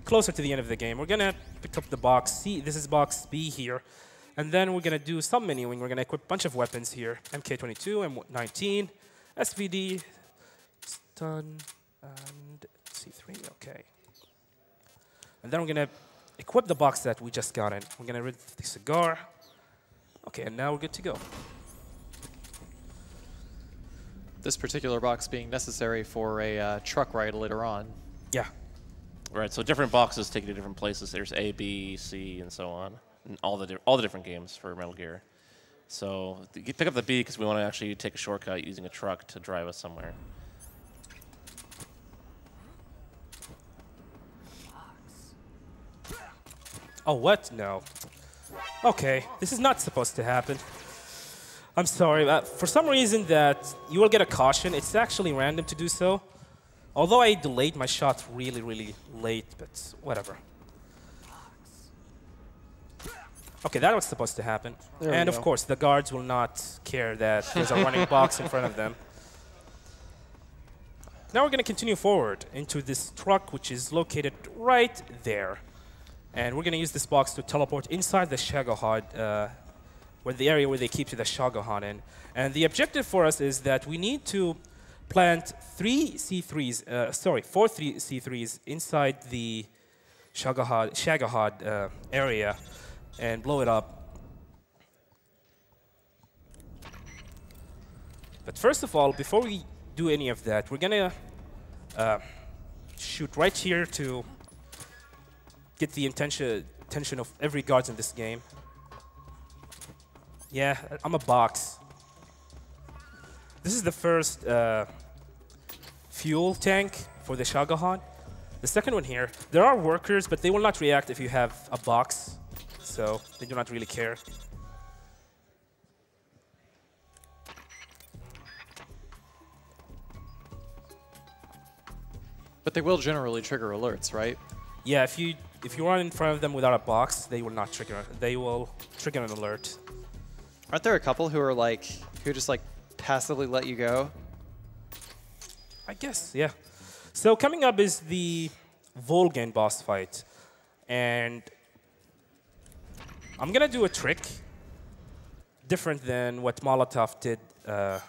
closer to the end of the game. We're gonna pick up the box C. This is box B here. And then we're gonna do some menuing. We're gonna equip a bunch of weapons here. MK22, M19, SVD, stun, and C3, okay. And then we're gonna equip the box that we just got in. We're gonna rid the cigar. Okay, and now we're good to go.
This particular box being necessary for a truck ride later on.
Yeah.
Right, so different boxes take you to different places. There's A, B, C, and so on. And all the different games for Metal Gear. So you pick up the B because we want to actually take a shortcut using a truck to drive us somewhere.
Oh, what? No. Okay, this is not supposed to happen. I'm sorry, for some reason that you will get a caution. It's actually random to do so. Although I delayed my shot really, really late, but whatever. Okay, that was supposed to happen.
There we
And of
go.
course, the guards will not care that there's a running box in front of them. Now we're going to continue forward into this truck, which is located right there. And we're going to use this box to teleport inside the Shagohod, where the area where they keep the Shagohod in. And the objective for us is that we need to plant 4 C3s inside the Shagohod area and blow it up. But first of all, before we do any of that, we're going to shoot right here to get the attention of every guard in this game. Yeah, I'm a box. This is the first fuel tank for the Shagohod. The second one here, there are workers, but they will not react if you have a box, so they do not really care.
But they will generally trigger alerts, right?
Yeah, if you run in front of them without a box, they will not trigger. They will trigger an alert.
Aren't there a couple who are like, who just like passively let you go?
I guess, yeah. So coming up is the Volgan boss fight. And I'm going to do a trick different than what Molotov did 5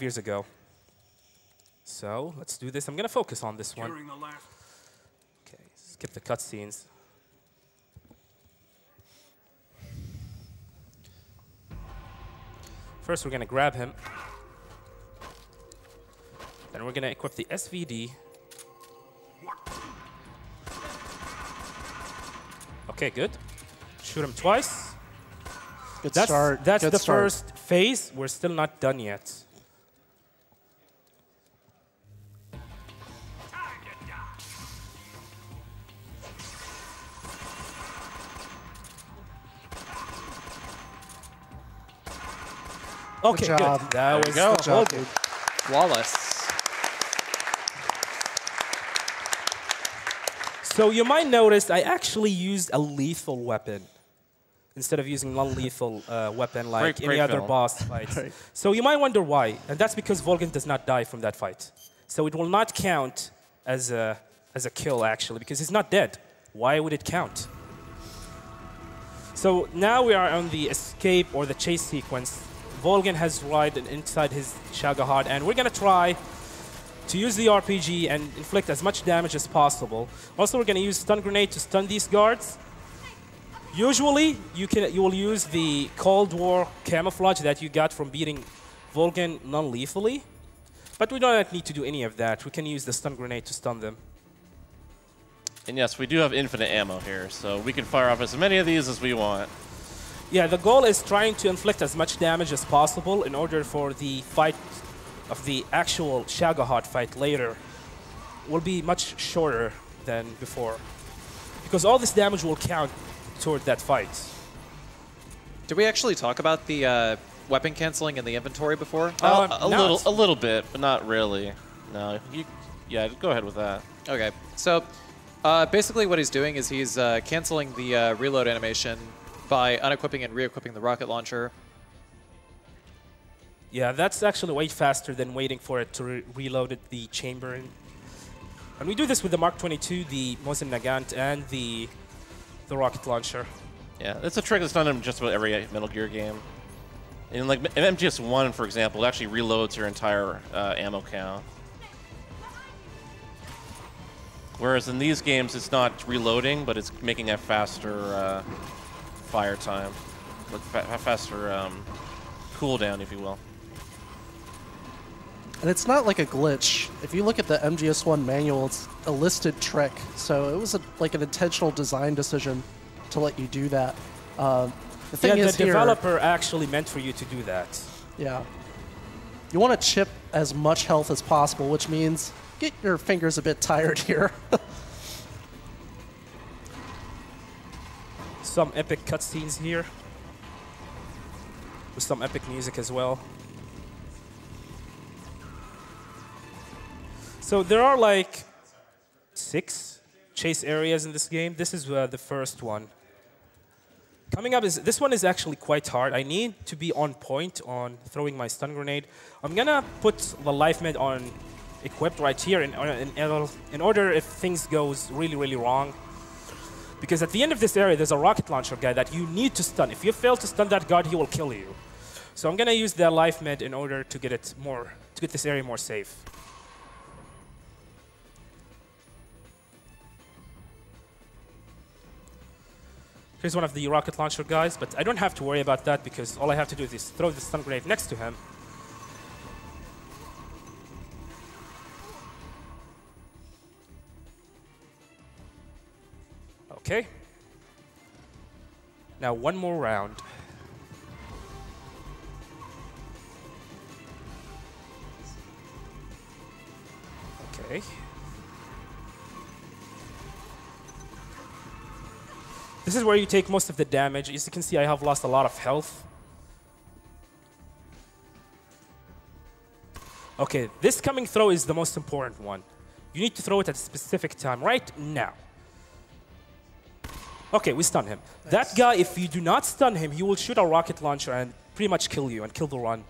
years ago. So let's do this. I'm going to focus on this one. Okay, skip the cutscenes. First, we're going to grab him. Then we're going to equip the SVD. Okay, good. Shoot him twice.
Good start.
That's
Good
the
start.
first phase. We're still not done yet. Okay,
Good job.
good. That was
Good job, dude.
Flawless.
So you might notice I actually used a lethal weapon instead of using non-lethal weapon like
Great
any other
film.
boss fights.
Right.
So you might wonder why, and that's because Volgan does not die from that fight. So it will not count as a kill actually because he's not dead. Why would it count? So now we are on the escape or the chase sequence. Volgan has ridden inside his Shagohod, and we're going to try to use the RPG and inflict as much damage as possible. Also, we're going to use stun grenade to stun these guards. Usually, you will use the Cold War camouflage that you got from beating Volgan non-lethally, but we don't need to do any of that. We can use the stun grenade to stun them.
And yes, we do have infinite ammo here, so we can fire off as many of these as we want.
Yeah, the goal is trying to inflict as much damage as possible in order for the fight of the actual Shagohod fight later will be much shorter than before. Because all this damage will count toward that fight.
Did we actually talk about the weapon canceling in the inventory before?
A little bit, but not really. No, yeah, go ahead with that.
Okay, so basically what he's doing is he's canceling the reload animation by unequipping and re-equipping the rocket launcher.
Yeah, that's actually way faster than waiting for it to reload the chamber. And we do this with the Mark 22, the Mosin Nagant, and the rocket launcher.
Yeah, it's a trick that's done in just about every Metal Gear game. In like in MGS1, for example, it actually reloads your entire ammo count. Whereas in these games, it's not reloading, but it's making a faster fire time, like a faster cooldown, if you will.
And it's not like a glitch. If you look at the MGS1 manual, it's a listed trick. So it was like an intentional design decision to let you do that. The thing is
the
here,
developer actually meant for you to do that.
yeah, you want to chip as much health as possible, which means get your fingers a bit tired here.
Some epic cutscenes here, with some epic music as well. So there are like 6 chase areas in this game. This is the first one. Coming up is this one is actually quite hard. I need to be on point on throwing my stun grenade. I'm gonna put the life med on equipped right here in order if things goes really wrong. Because at the end of this area, there's a rocket launcher guy that you need to stun. If you fail to stun that guard, he will kill you. So I'm gonna use the life med in order to get this area more safe. Here's one of the rocket launcher guys, but I don't have to worry about that because all I have to do is throw the stun grenade next to him. Okay. Now one more round. Okay. This is where you take most of the damage. As you can see, I have lost a lot of health. Okay, this coming throw is the most important one. You need to throw it at a specific time, right now. Okay, we stun him. Nice. That guy, if you do not stun him, he will shoot a rocket launcher and pretty much kill you and kill the run.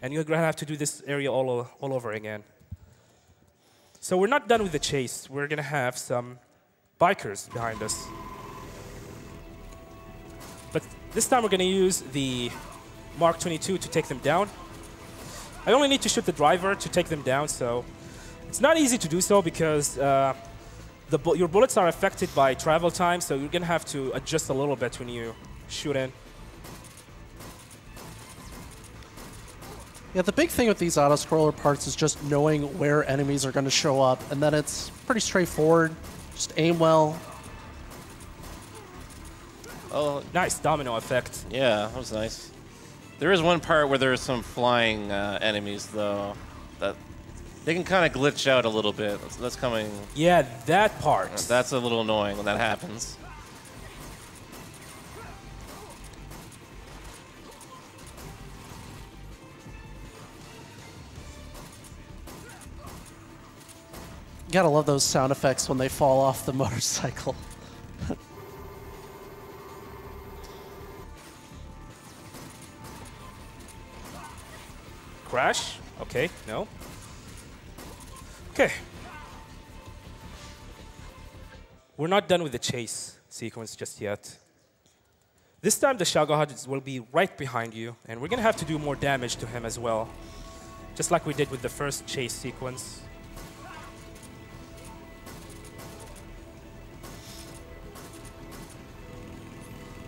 And you're gonna have to do this area all over again. So we're not done with the chase. We're gonna have some bikers behind us. But this time we're going to use the Mark 22 to take them down. I only need to shoot the driver to take them down, so it's not easy to do so because your bullets are affected by travel time, so you're going to have to adjust a little bit when you shoot in.
Yeah, the big thing with these auto-scroller parts is just knowing where enemies are going to show up, and then it's pretty straightforward. Just aim well.
Oh,
nice domino effect.
Yeah, that was nice. There is one part where there's some flying enemies, though, that they can kind of glitch out a little bit. That's coming.
Yeah, that part.
That's a little annoying when that happens.
You gotta love those sound effects when they fall off the motorcycle.
Crash? Okay, no. Okay. We're not done with the chase sequence just yet. This time the Jaguar will be right behind you, and we're gonna have to do more damage to him as well. Just like we did with the first chase sequence.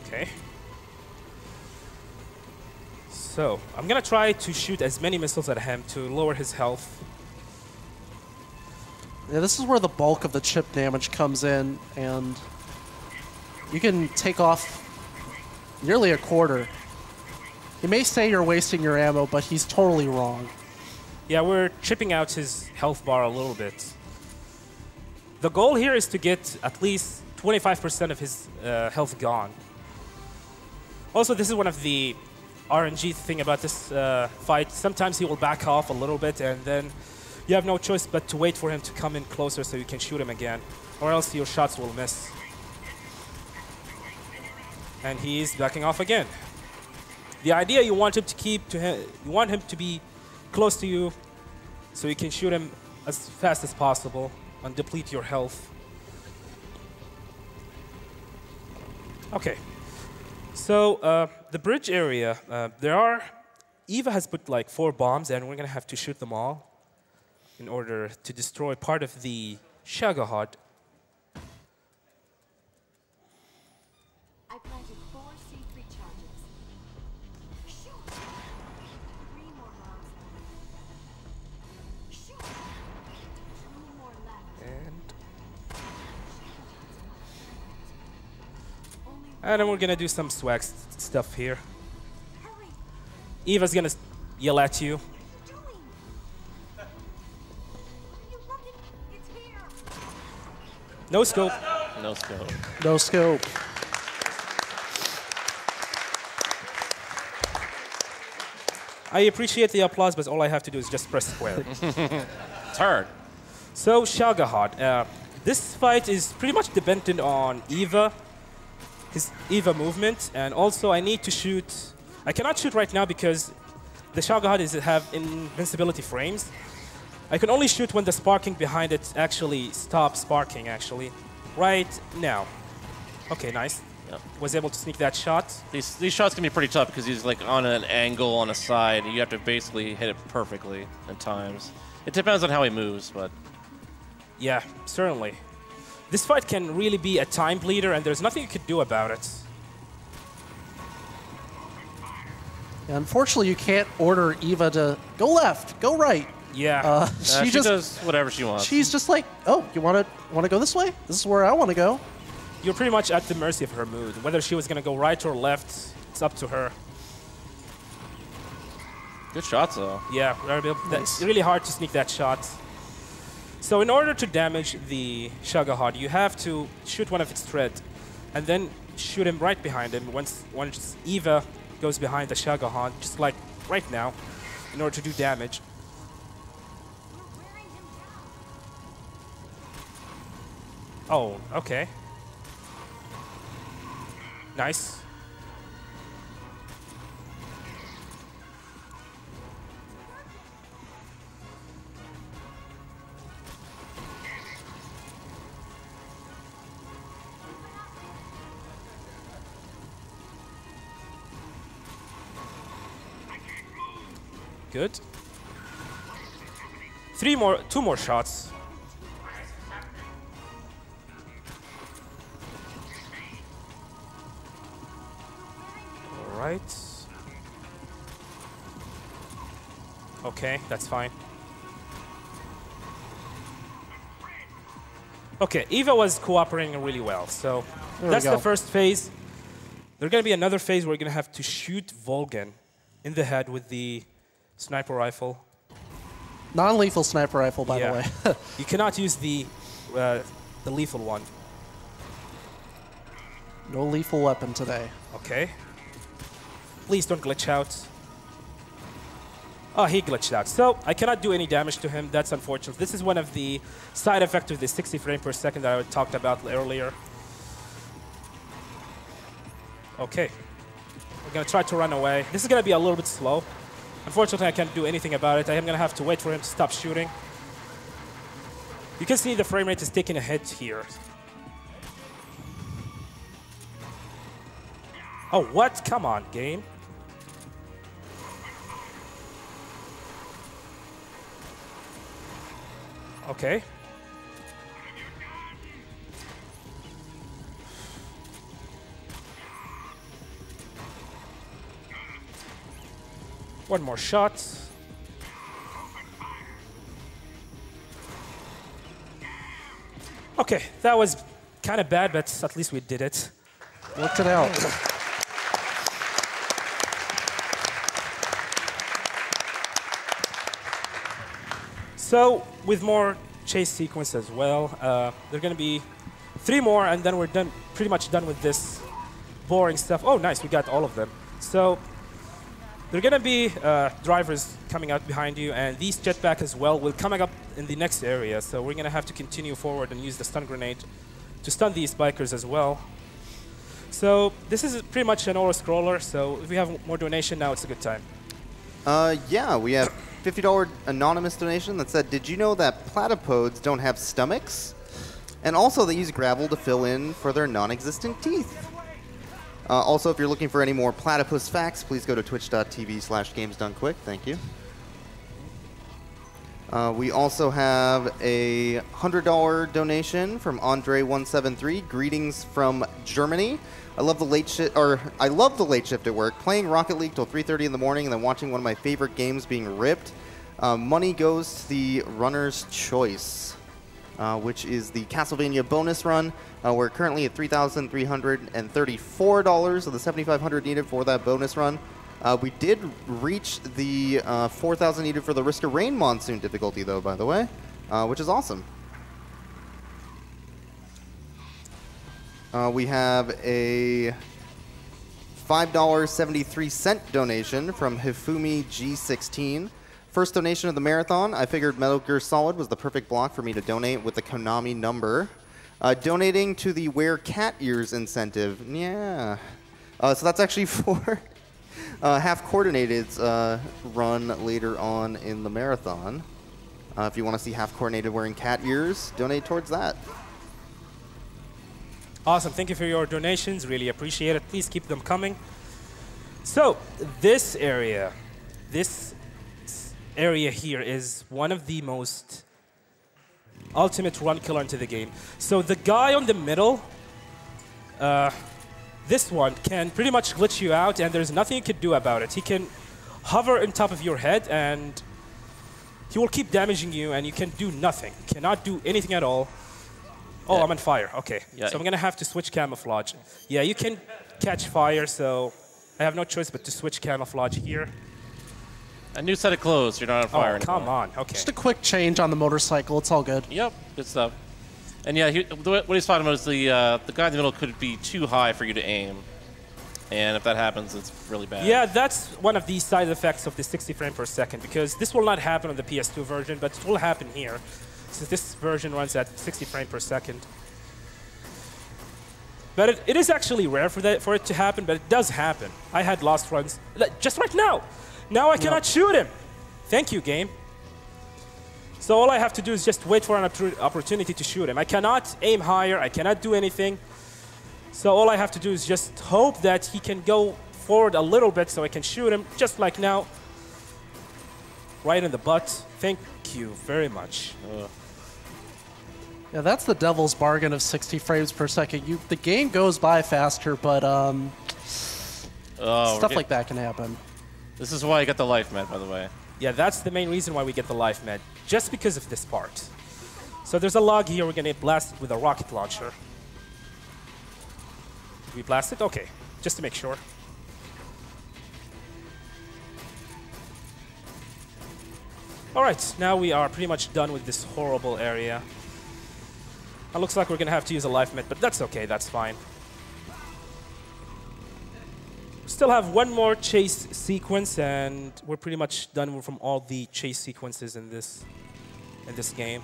Okay. So, I'm gonna try to shoot as many missiles at him to lower his health.
Yeah, this is where the bulk of the chip damage comes in, and you can take off nearly a quarter. He may say you're wasting your ammo, but he's totally wrong.
Yeah, we're chipping out his health bar a little bit. The goal here is to get at least 25% of his health gone. Also, this is one of the RNG thing about this fight. Sometimes he will back off a little bit, and then you have no choice but to wait for him to come in closer so you can shoot him again, or else your shots will miss. And he's backing off again. The idea, you want him to you want him to be close to you so you can shoot him as fast as possible and deplete your health. Okay. So the bridge area, Eva has put like 4 bombs, and we're gonna have to shoot them all in order to destroy part of the Jaguar.
I planted 4 C3 charges. Shoot! 3 more bombs. Shoot! 2 more left.
And then we're gonna do some swag stuff here.
Hurry!
Eva's gonna yell at you. No scope.
No scope.
No scope.
I appreciate the applause, but all I have to do is just press square.
It's hard.
So, Jaguar. This fight is pretty much dependent on Eva his Eva movement, and also I need to shoot. I cannot shoot right now because the Jaguar have invincibility frames. I can only shoot when the sparking behind it actually stops sparking, actually. Right now. Okay, nice.
Yep.
Was able to sneak that shot.
These shots can be pretty tough because he's like on an angle on a side. You have to basically hit it perfectly at times. It depends on how he moves, but...
Yeah, certainly. This fight can really be a time bleeder, and there's nothing you could do about it.
Yeah, unfortunately, you can't order Eva to go left, go right.
Yeah.
she does whatever she wants.
She's just like, oh, you want to go this way? This is where I want to go.
You're pretty much at the mercy of her mood. Whether she was going to go right or left, it's up to her.
Good shots, though.
Yeah, it's really hard to sneak that shot. So in order to damage the Jaguar, you have to shoot one of its thread, and then shoot him right behind him once Eva goes behind the Jaguar, just like right now, in order to do damage. Oh, okay. Nice. Good. Two more shots. All right. Okay, that's fine. Okay, Eva was cooperating really well, so that's the first phase. There's going to be another phase where we're going to have to shoot Volgan in the head with the sniper rifle.
Non-lethal sniper rifle, by the way.
You cannot use the lethal one.
No lethal weapon today.
Okay. Please don't glitch out. Oh, he glitched out. So I cannot do any damage to him. That's unfortunate. This is one of the side effects of the 60 frames per second that I talked about earlier. Okay. We're going to try to run away. This is going to be a little bit slow. Unfortunately, I can't do anything about it. I am going to have to wait for him to stop shooting. You can see the frame rate is taking a hit here. Oh, what? Come on, game. Okay. One more shot. Okay, that was kind of bad, but at least we did it.
Worked it out.
So, with more chase sequence as well, there are going to be 3 more, and then we're done, pretty much done with this boring stuff. Oh, nice, we got all of them. So, there are going to be drivers coming out behind you, and these jetpack as well will coming up in the next area. So we're going to have to continue forward and use the stun grenade to stun these bikers as well. So this is pretty much an auto-scroller, so if we have more donation now, it's a good time.
Yeah, we have $50 anonymous donation that said, did you know that platypodes don't have stomachs? And also they use gravel to fill in for their non-existent teeth. Also, if you're looking for any more platypus facts, please go to twitch.tv/gamesdonequick. Thank you. We also have a $100 donation from Andre173. Greetings from Germany. I love the late shift at work. Playing Rocket League till 3:30 in the morning and then watching one of my favorite games being ripped. Money goes to the runner's choice, which is the Castlevania bonus run. We're currently at $3,334 of the $7,500 needed for that bonus run. We did reach the 4,000 needed for the Risk of Rain Monsoon difficulty, though, by the way, which is awesome. We have a $5.73 donation from Hifumi G16. First donation of the marathon. I figured Metal Gear Solid was the perfect block for me to donate with the Konami number. Donating to the Wear Cat Ears incentive. Yeah. So that's actually for Half Coordinated's run later on in the marathon. If you want to see Half Coordinated wearing cat ears, donate towards that.
Awesome. Thank you for your donations. Really appreciate it. Please keep them coming. So this area here is one of the most ultimate run killer into the game. So the guy on the middle, this one can pretty much glitch you out, and there's nothing you can do about it. He can hover on top of your head, and he will keep damaging you, and you can do nothing. Cannot do anything at all. Oh, I'm on fire. Okay.
Yeah.
So I'm going to have to switch camouflage. Yeah, you can catch fire, so I have no choice but to switch camouflage here.
A new set of clothes. You're not on fire anymore.
Come on. Okay.
Just a quick change on the motorcycle. It's all good.
Yep, good stuff. And yeah, what he's talking about is the guy in the middle could be too high for you to aim. And if that happens, it's really bad.
Yeah, that's one of the side effects of the 60 frame per second, because this will not happen on the PS2 version, but it will happen here. So this version runs at 60 frame per second. But it is actually rare for it to happen, but it does happen. I had lost runs just right now. Now I cannot shoot him. Thank you, game. So all I have to do is just wait for an opportunity to shoot him. I cannot aim higher. I cannot do anything. So all I have to do is just hope that he can go forward a little bit so I can shoot him, just like now. Right in the butt. Thank you very much.
Yeah, that's the devil's bargain of 60 frames per second. The game goes by faster, but stuff like that can happen.
This is why I got the life med, by the way.
Yeah, that's the main reason why we get the life med, just because of this part. So there's a log here. We're going to blast it with a rocket launcher. Did we blast it? Okay, just to make sure. All right, now we are pretty much done with this horrible area. It looks like we're going to have to use a life med, but that's okay. That's fine. Still have one more chase sequence, and we're pretty much done from all the chase sequences in this game.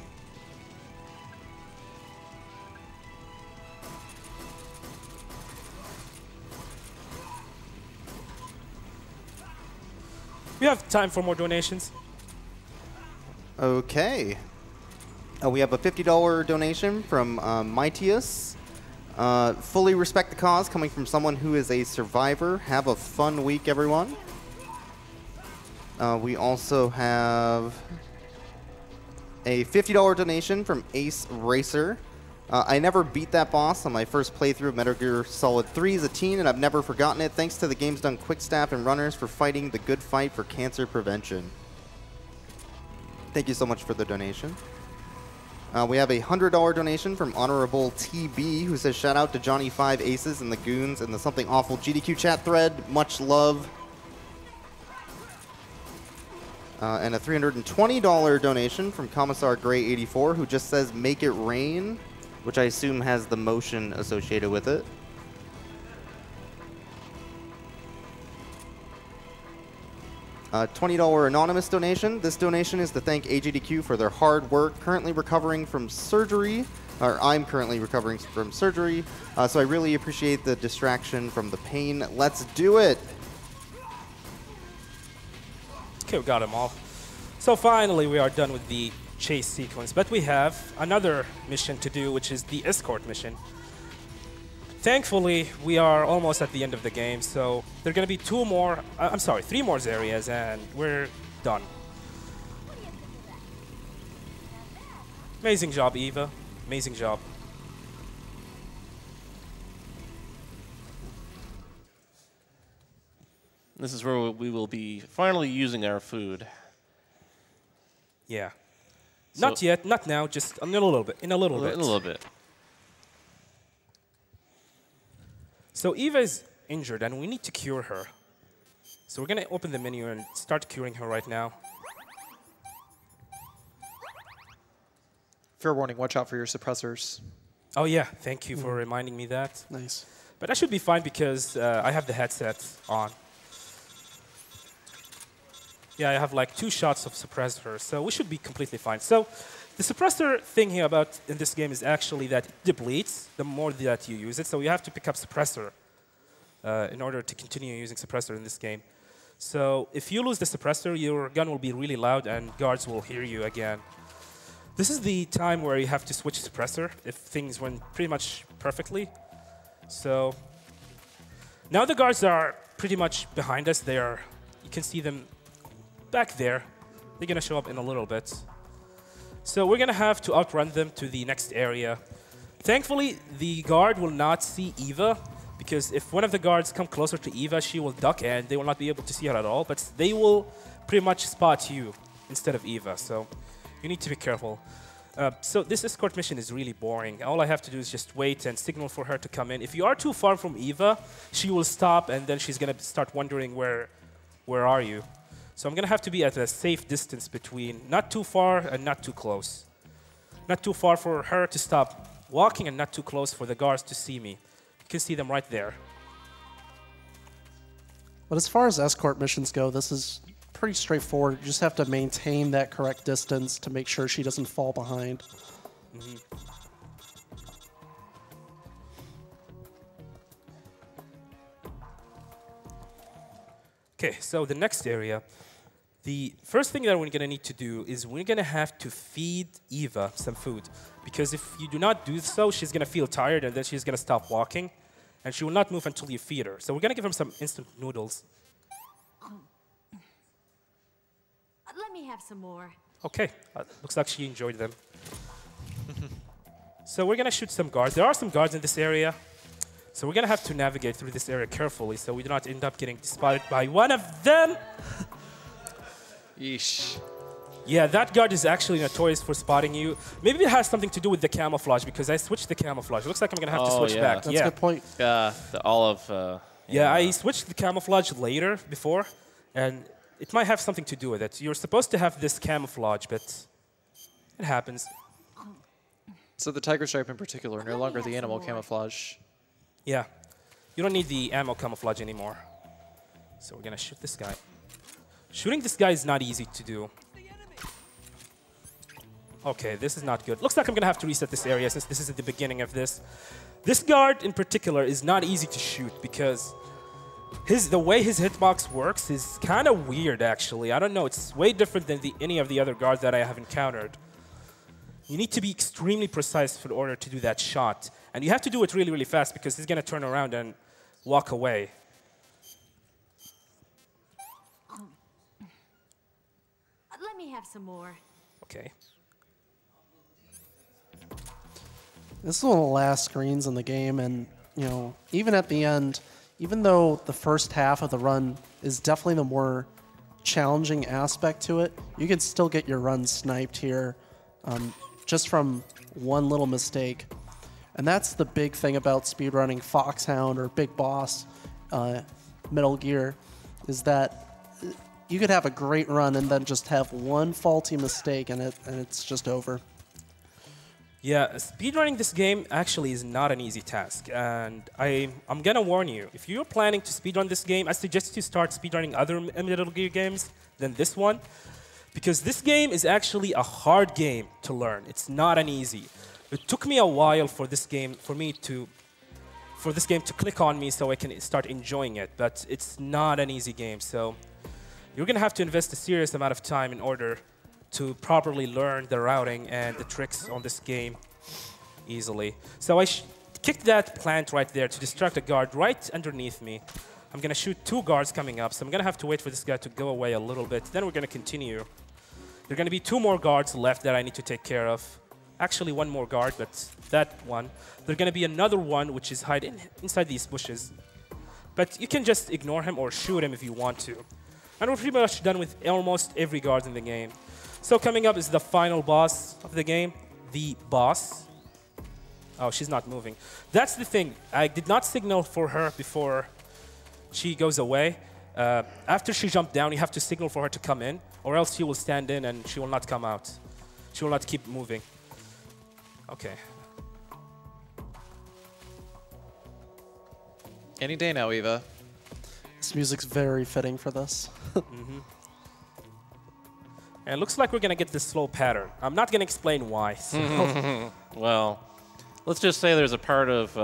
We have time for more donations.
Okay. We have a $50 donation from Mightius. Fully respect the cause, coming from someone who is a survivor. Have a fun week, everyone. We also have a $50 donation from Ace Racer. I never beat that boss on my first playthrough of Metal Gear Solid 3 as a teen, and I've never forgotten it. Thanks to the Games Done Quick Staff and runners for fighting the good fight for cancer prevention. Thank you so much for the donation. We have a $100 donation from Honorable TB, who says, shout out to Johnny 5 Aces and the Goons and the Something Awful GDQ chat thread. Much love. And a $320 donation from Commissar Gray 84, who just says, make it rain, which I assume has the motion associated with it. $20 anonymous donation. This donation is to thank AGDQ for their hard work. Currently recovering from surgery, or I'm currently recovering from surgery, so I really appreciate the distraction from the pain. Let's do it.
Okay, we got them all. So finally, we are done with the chase sequence, but we have another mission to do, which is the escort mission. Thankfully, we are almost at the end of the game, so there are going to be three more areas, and we're done. Amazing job, Eva. Amazing job.
This is where we will be finally using our food.
Yeah.
So
Not yet, not now, just in a little bit.
In a little bit.
So Eva is injured, and we need to cure her. So we're going to open the menu and start curing her right now.
Fair warning, watch out for your suppressors.
Oh, yeah. Thank you for reminding me that.
Nice.
But I should be fine because I have the headset on. Yeah, I have like 2 shots of suppressor, so we should be completely fine. So The suppressor thing here about in this game is actually that it depletes the more that you use it. So you have to pick up suppressor in order to continue using suppressor in this game. So if you lose the suppressor, your gun will be really loud and guards will hear you again. This is the time where you have to switch suppressor if things went pretty much perfectly. So now the guards are pretty much behind us. You can see them back there. They're going to show up in a little bit. So we're going to have to outrun them to the next area. Thankfully, the guard will not see Eva, because if one of the guards come closer to Eva, she will duck and they will not be able to see her at all. But they will pretty much spot you instead of Eva. So you need to be careful. So this escort mission is really boring. All I have to do is just wait and signal for her to come in. If you are too far from Eva, she will stop and then she's going to start wondering where are you. So I'm going to have to be at a safe distance between not too far and not too close. Not too far for her to stop walking and not too close for the guards to see me. You can see them right there.
But as far as escort missions go, this is pretty straightforward. You just have to maintain that correct distance to make sure she doesn't fall behind.
Mm-hmm. Okay, so the next area. The first thing that we're going to need to do is we're going to have to feed Eva some food. Because if you do not do so, she's going to feel tired and then she's going to stop walking. And she will not move until you feed her. So we're going to give her some instant noodles.
Let me have some more.
Okay, looks like she enjoyed them. So we're going to shoot some guards. There are some guards in this area. So we're going to have to navigate through this area carefully so we do not end up getting spotted by one of them.
Yeesh.
Yeah, that guard is actually notorious for spotting you. Maybe it has something to do with the camouflage because I switched the camouflage. Looks like I'm going to have to switch back.
That's a good point.
Yeah, the olive.
Yeah, I switched the camouflage later before, and it might have something to do with it. You're supposed to have this camouflage, but it happens.
So the tiger stripe in particular, no longer the animal camouflage.
Yeah, you don't need the ammo camouflage anymore. So we're going to shoot this guy. Shooting this guy is not easy to do. Okay, this is not good. Looks like I'm going to have to reset this area since this is at the beginning of this. This guard in particular is not easy to shoot because the way his hitbox works is kind of weird, actually. I don't know. It's way different than any of the other guards that I have encountered. You need to be extremely precise in order to do that shot. And you have to do it really, really fast because he's going to turn around and walk away.
Let me have some more.
Okay.
This is one of the last screens in the game, and even at the end, even though the first half of the run is definitely the more challenging aspect to it, you can still get your run sniped here just from one little mistake. And that's the big thing about speedrunning Foxhound or Big Boss Metal Gear, is that you could have a great run and then just have one faulty mistake and it's just over.
Yeah, speedrunning this game actually is not an easy task. And I'm going to warn you, if you're planning to speedrun this game, I suggest you start speedrunning other Metal Gear games than this one. Because this game is actually a hard game to learn. It's not an easy. It took me a while for this game to click on me so I can start enjoying it. But it's not an easy game. So you're going to have to invest a serious amount of time in order to properly learn the routing and the tricks on this game easily. So I kicked that plant right there to distract a guard right underneath me. I'm going to shoot 2 guards coming up, so I'm going to have to wait for this guy to go away a little bit. Then we're going to continue. There are going to be 2 more guards left that I need to take care of. Actually, 1 more guard, but that one. There's going to be another one which is hiding inside these bushes. But you can just ignore him or shoot him if you want to. And we're pretty much done with almost every guard in the game. So coming up is the final boss of the game, the boss. Oh, she's not moving. That's the thing. I did not signal for her before she goes away. After she jumped down, you have to signal for her to come in, or else she will stand in and she will not come out. She will not keep moving. Okay.
Any day now, Eva.
This music's very fitting for this.
And it looks like we're going to get this slow pattern. I'm not going to explain why. So.
Well, let's just say there's a part of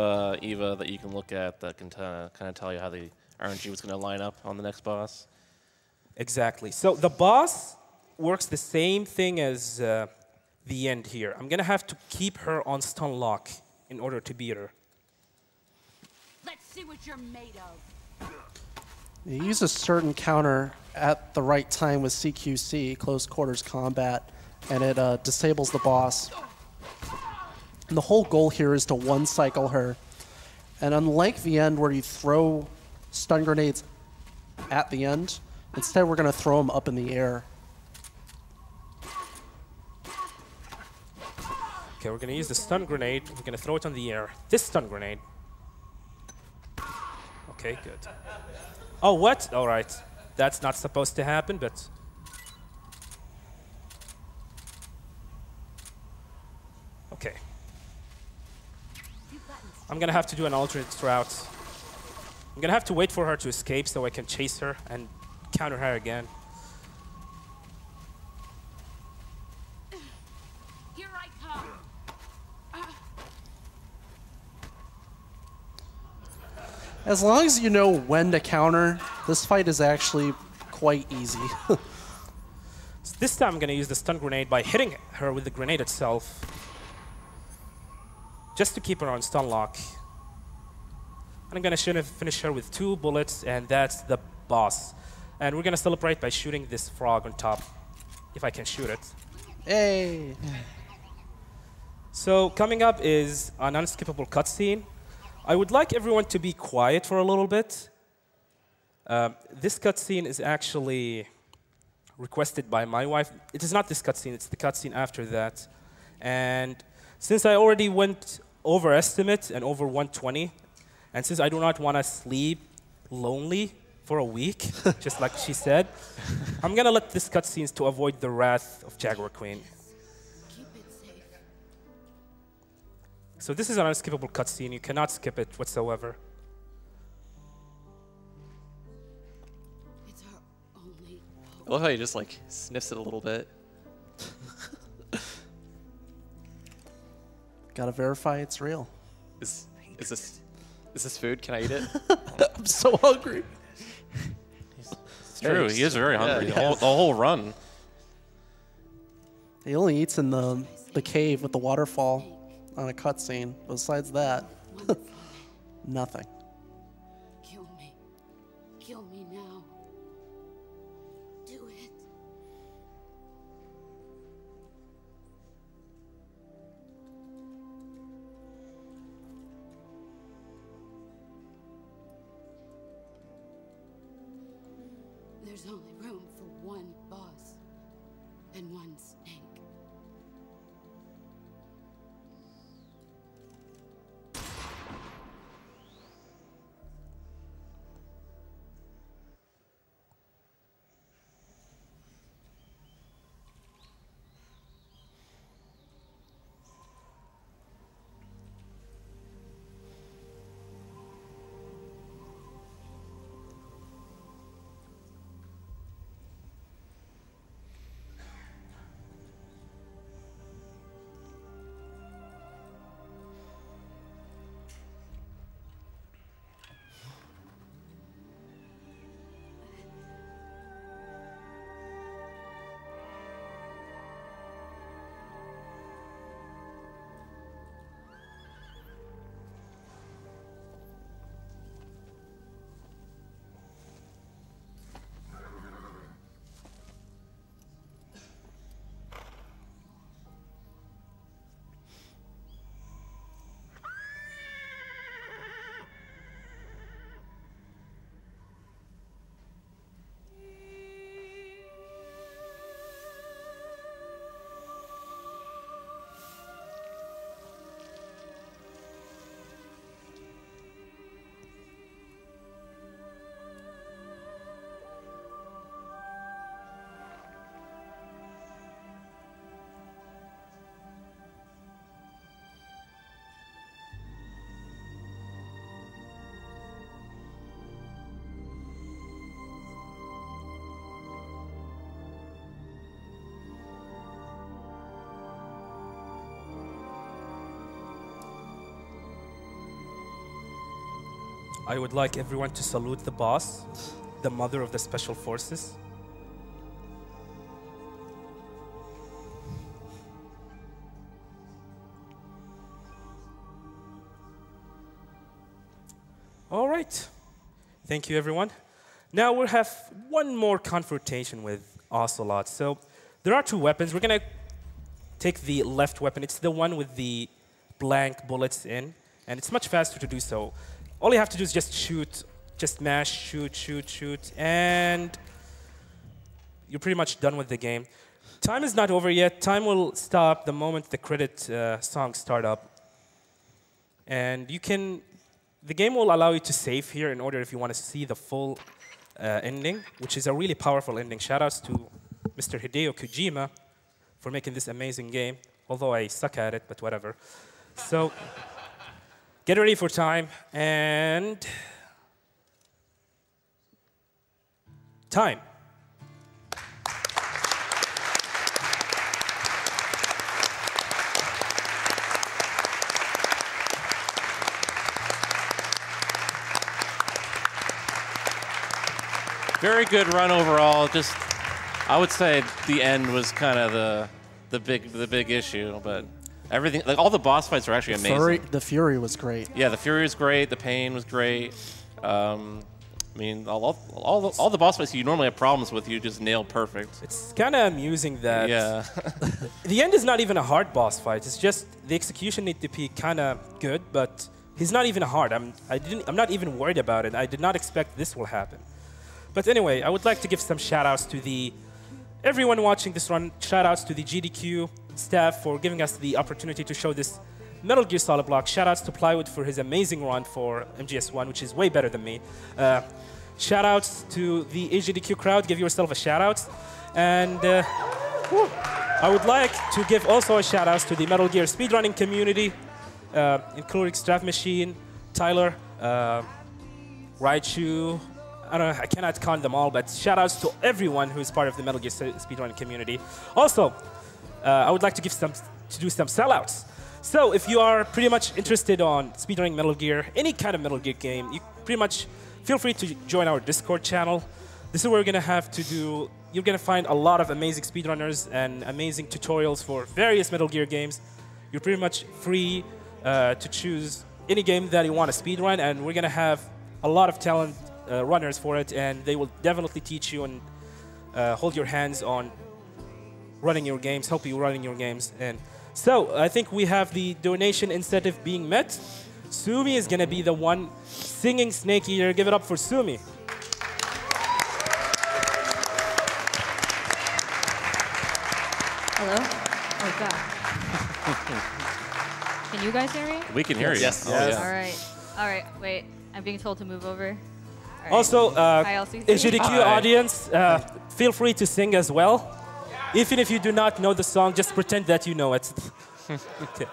EVA that you can look at that can kind of tell you how the RNG was going to line up on the next boss.
Exactly. So the boss works the same thing as the end here. I'm going to have to keep her on stun lock in order to beat her.
Let's see what you're made of.
You use a certain counter at the right time with CQC, close quarters combat, and it disables the boss. And the whole goal here is to one-cycle her. And unlike the end where you throw stun grenades at the end, instead we're going to throw them up in the air.
Okay, we're going to use the stun grenade. We're going to throw it on the air. This stun grenade. Okay, good. Oh, what? All right. That's not supposed to happen, but... Okay. I'm going to have to do an alternate route. I'm going to have to wait for her to escape so I can chase her and counter her again.
Here I come.
As long as you know when to counter, this fight is actually quite easy.
So this time I'm going to use the stun grenade by hitting her with the grenade itself. Just to keep her on stun lock. And I'm going to finish her with 2 bullets, and that's the boss. And we're going to celebrate by shooting this frog on top, if I can shoot it.
Hey!
So coming up is an unskippable cutscene. I would like everyone to be quiet for a little bit. This cutscene is actually requested by my wife. It is not this cutscene, it's the cutscene after that. And since I already went over estimate and over 120, and since I do not want to sleep lonely for a week, just like she said, I'm going to let this cutscenes to avoid the wrath of Jaguar Queen.
Keep it safe.
So this is an unskippable cutscene. You cannot skip it whatsoever.
It's our only hope.
I love how he just like sniffs it a little bit.
Gotta verify it's real.
Is this food? Can I eat it?
I'm so hungry.
It's true. He is very hungry. The whole run.
He only eats in the cave with the waterfall on a cutscene. Besides that, nothing.
Kill me. Kill me now. Do it. There's only room for one boss and one snake.
I would like everyone to salute the boss, the mother of the Special Forces. All right. Thank you, everyone. Now we'll have one more confrontation with Ocelot. So there are two weapons. We're going to take the left weapon. It's the one with the blank bullets in, and it's much faster to do so. All you have to do is just shoot, just mash, shoot, shoot, shoot, and you're pretty much done with the game. Time is not over yet. Time will stop the moment the credit songs start up. And you can, the game will allow you to save here in order if you want to see the full ending, which is a really powerful ending. Shoutouts to Mr. Hideo Kojima for making this amazing game, although I suck at it, but whatever. So get ready for time, and time.
Very good run overall. Just, I would say the end was kind of the big issue, but everything, like all the boss fights were actually amazing.
The Fury was great.
Yeah, the Fury was great. The Pain was great. I mean, all the boss fights you normally have problems with, you just nailed perfect.
It's kind of amusing that
Yeah.
the end is not even a hard boss fight. It's just the execution need to be kind of good, but he's not even hard. I'm not even worried about it. I did not expect this will happen. But anyway, I would like to give some shout-outs to everyone watching this run. Shout-outs to the GDQ staff for giving us the opportunity to show this Metal Gear Solid block. Shout-outs to Plywood for his amazing run for MGS1, which is way better than me. Shout-outs to the AGDQ crowd. Give yourself a shout-out. And I would like to give also a shout-out to the Metal Gear speedrunning community, including Straff Machine, Tyler, Raichu. I cannot count them all, but shout-outs to everyone who is part of the Metal Gear speedrunning community. Also, I would like to do some sellouts. So if you are pretty much interested on speedrunning Metal Gear, any kind of Metal Gear game, you pretty much feel free to join our Discord channel. This is where we're going to have to do, you're going to find a lot of amazing speedrunners and amazing tutorials for various Metal Gear games. You're pretty much free to choose any game that you want to speedrun, and we're going to have a lot of talent runners for it, and they will definitely teach you and hold your hands on running your games, help you running your games. And so I think we have the donation incentive being met. Sumi is going to be the one singing Snake Eater. Give it up for Sumi.
Hello? Oh, God. Can you guys hear me?
We can hear you.
Yes.
Oh, yeah.
All right, wait. I'm being told to move over. All right.
Also,
Hi, LCC.
AGDQ
Hi.
audience, feel free to sing as well. Even if you do not know the song, just pretend that you know it. Okay.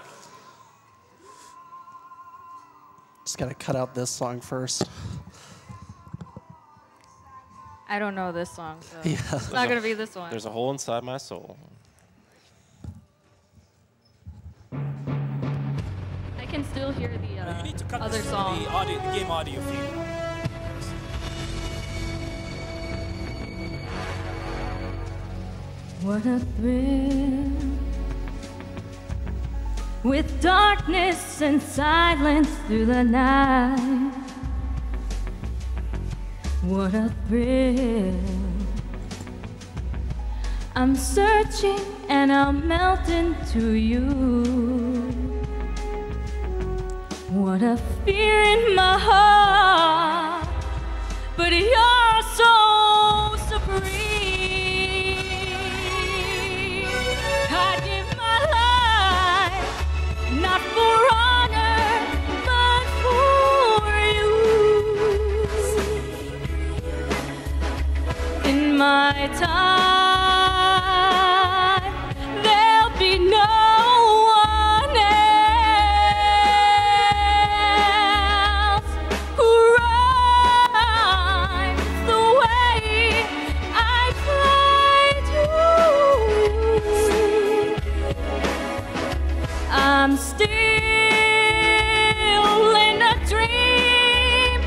Just gotta cut out this song first.
I don't know this song, so
Yeah.
it's not going to be this one.
There's a hole inside my soul.
I can still hear the
You need to cut
other
this
song.
the game audio feed.
What a thrill, with darkness and silence through the night. What a thrill. I'm searching and I'll melt into you. What a fear in my heart, but you're so supreme. I'd give my life, not for honor, but for you. In my time, there'll be no one else who rhymes the way I try to. I'm still in a dream,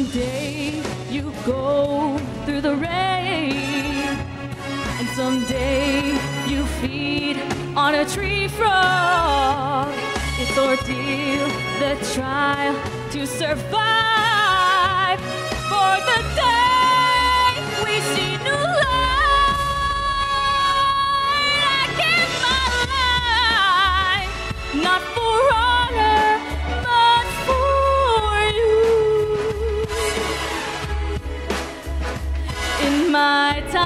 someday you go through the rain, and someday you feed on a tree frog. It's ordeal, the trial to survive for the day we see new light. I give my life, not for honor, but for you. In my time,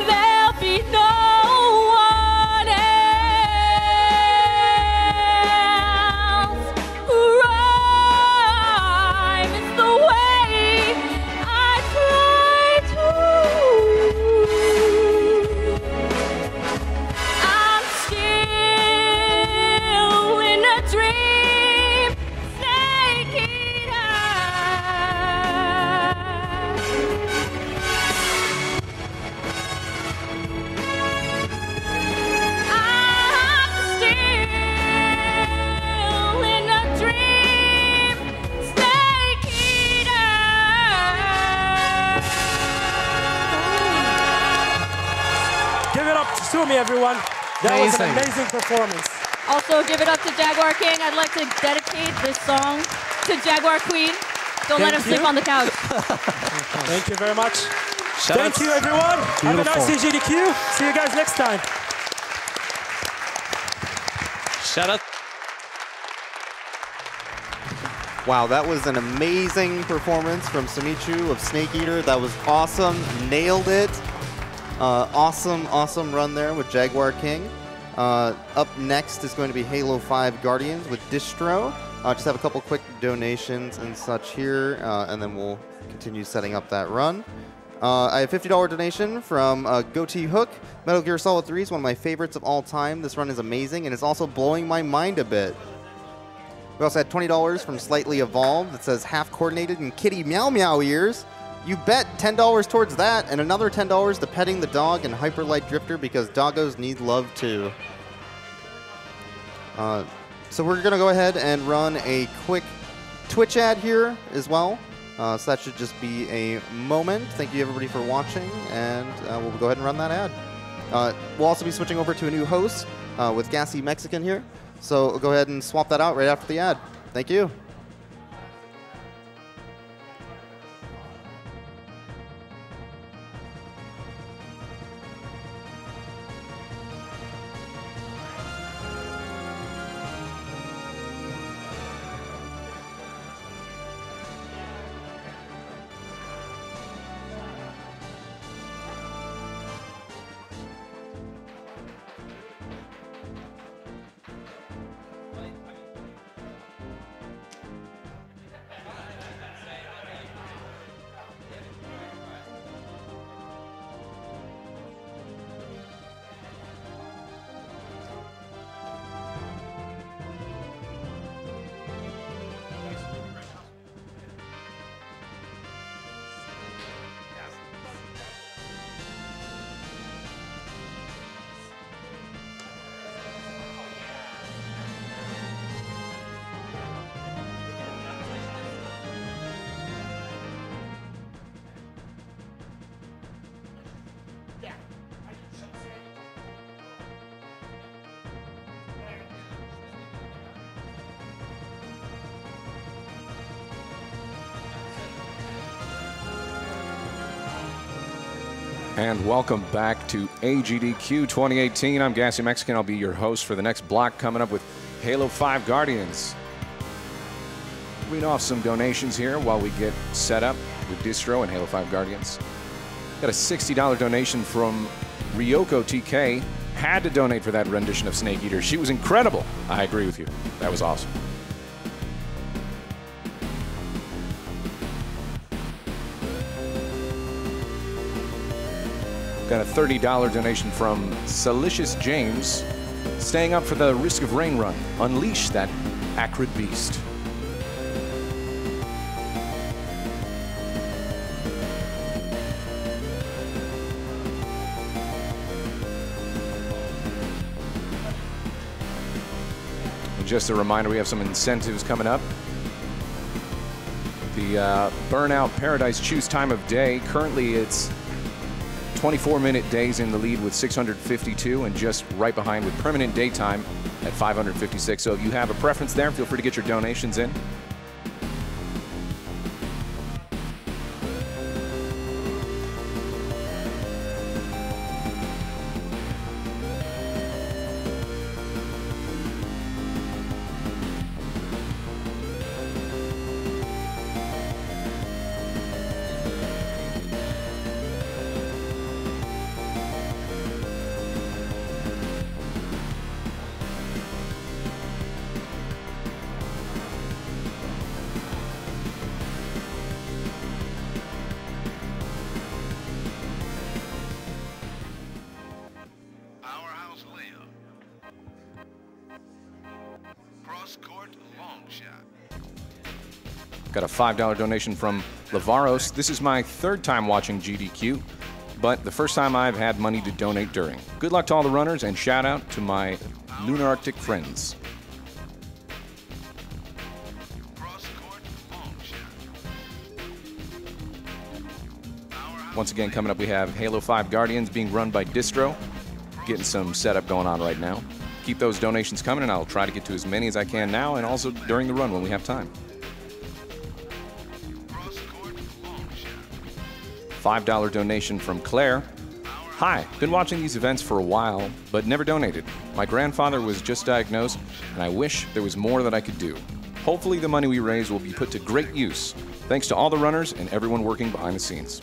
there'll be no one else. Rhyme is the way I try to. I'm still in a dream, snake eater. I'm still in a dream, snake eater.
Give it up to Sumi, everyone. That was an
Amazing.
amazing performance.
Also, give it up to Jaguar King. I'd like to dedicate this song to Jaguar Queen. Don't let him
Thank
sleep
you.
on the couch.
Thank you very much.
Shout
Thank
outs-
you, everyone. Have a nice
Beautiful.
AGDQ. See you guys next time.
Shout out.
Wow, that was an amazing performance from Sumichu of Snake Eater. That was awesome. Nailed it. Awesome run there with Jaguar King. Up next is going to be Halo 5 Guardians with Distro. Just have a couple quick donations and such here, and then we'll continue setting up that run. I have a $50 donation from Goatee Hook. Metal Gear Solid 3 is one of my favorites of all time. This run is amazing, and it's also blowing my mind a bit. We also had $20 from Slightly Evolved that says half coordinated and kitty meow meow ears. You bet $10 towards that, and another $10 to petting the dog and Hyperlight Drifter because doggos need love too. So we're gonna go ahead and run a quick Twitch ad here as well. So that should just be a moment. Thank you everybody for watching, and we'll go ahead and run that ad. We'll also be switching over to a new host with Gassy Mexican here. So we'll go ahead and swap that out right after the ad. Thank you.
And welcome back to AGDQ 2018. I'm Gassy Mexican. I'll be your host for the next block coming up with Halo 5 Guardians. Read off some donations here while we get set up with Distro and Halo 5 Guardians. Got a $60 donation from Ryoko TK. Had to donate for that rendition of Snake Eater. She was incredible. I agree with you. That was awesome. Got a $30 donation from Salicious James. Staying up for the Risk of Rain run. Unleash that acrid beast. And just a reminder, we have some incentives coming up. The Burnout Paradise Choose Time of Day. Currently, it's 24-minute days in the lead with 652, and just right behind with Permanent Daytime at 556. So if you have a preference there, feel free to get your donations in. Got a $5 donation from Lavaros. This is my third time watching GDQ, but the first time I've had money to donate during. Good luck to all the runners, and shout out to my Lunar Arctic friends. Once again, coming up, we have Halo 5 Guardians being run by Distro. Getting some setup going on right now. Keep those donations coming, and I'll try to get to as many as I can now, and also during the run when we have time. $5 donation from Claire. Hi, been watching these events for a while, but never donated. My grandfather was just diagnosed, and I wish there was more that I could do. Hopefully the money we raise will be put to great use. Thanks to all the runners and everyone working behind the scenes.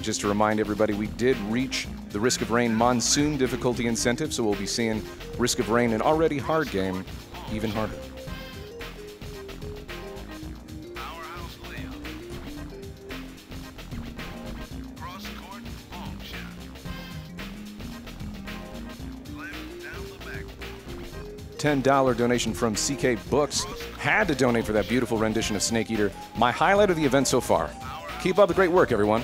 Just to remind everybody, we did reach the Risk of Rain Monsoon difficulty incentive, so we'll be seeing Risk of Rain, an already hard game, even harder. $10 donation from CK Books. Had to donate for that beautiful rendition of Snake Eater. My highlight of the event so far. Keep up the great work, everyone.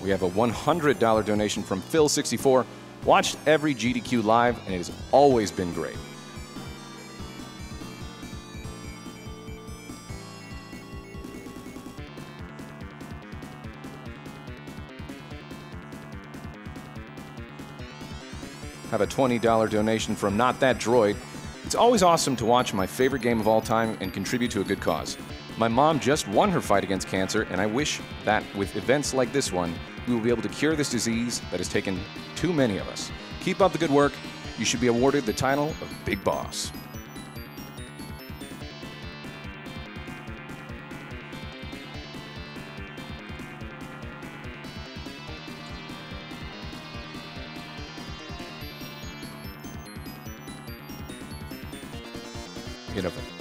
We have a $100 donation from Phil64. Watched every GDQ live, and it has always been great. Have a $20 donation from Not That Droid. It's always awesome to watch my favorite game of all time and contribute to a good cause. My mom just won her fight against cancer, and I wish that with events like this one, we will be able to cure this disease that has taken too many of us. Keep up the good work. You should be awarded the title of Big Boss.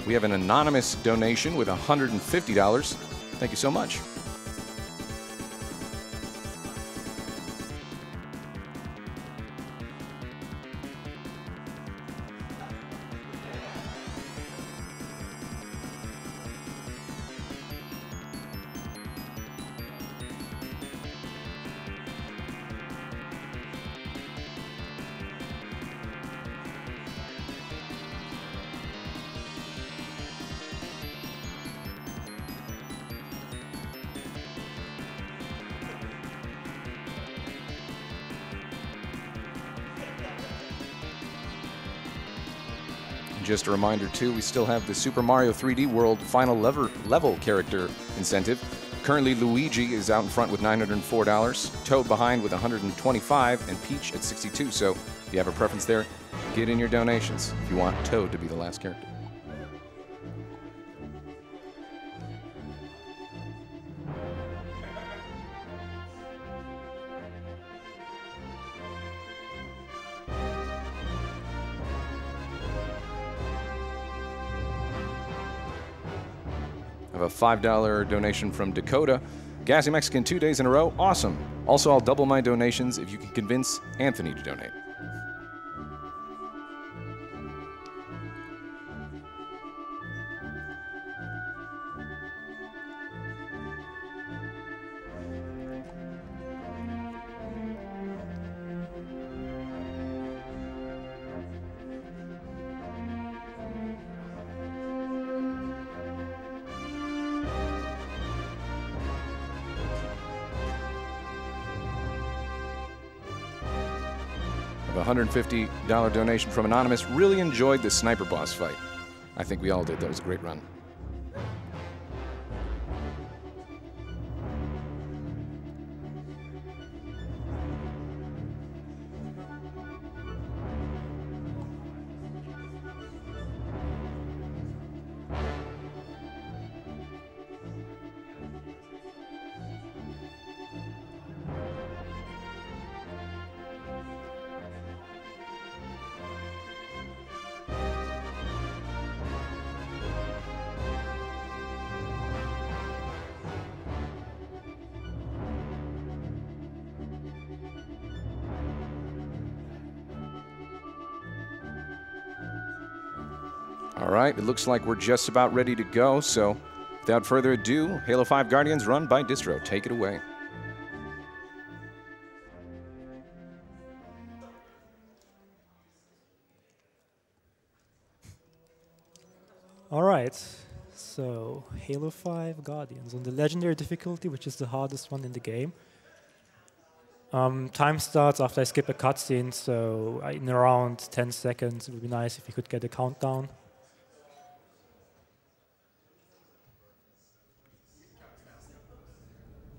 We have an anonymous donation with $150. Thank you so much. Just a reminder, too, we still have the Super Mario 3D World final level character incentive. Currently, Luigi is out in front with $904, Toad behind with $125, and Peach at $62. So if you have a preference there, get in your donations if you want Toad to be the last character. I have a $5 donation from Dakota. Gassy Mexican 2 days in a row. Awesome. Also, I'll double my donations if you can convince Anthony to donate. A $150 donation from Anonymous. Really enjoyed the sniper boss fight. I think we all did. That was a great run. All right, it looks like we're just about ready to go, so without further ado, Halo 5 Guardians run by Distro. Take it away.
All right, so Halo 5 Guardians on the Legendary difficulty, which is the hardest one in the game. Time starts after I skip a cutscene, so in around 10 seconds, it would be nice if you could get a countdown.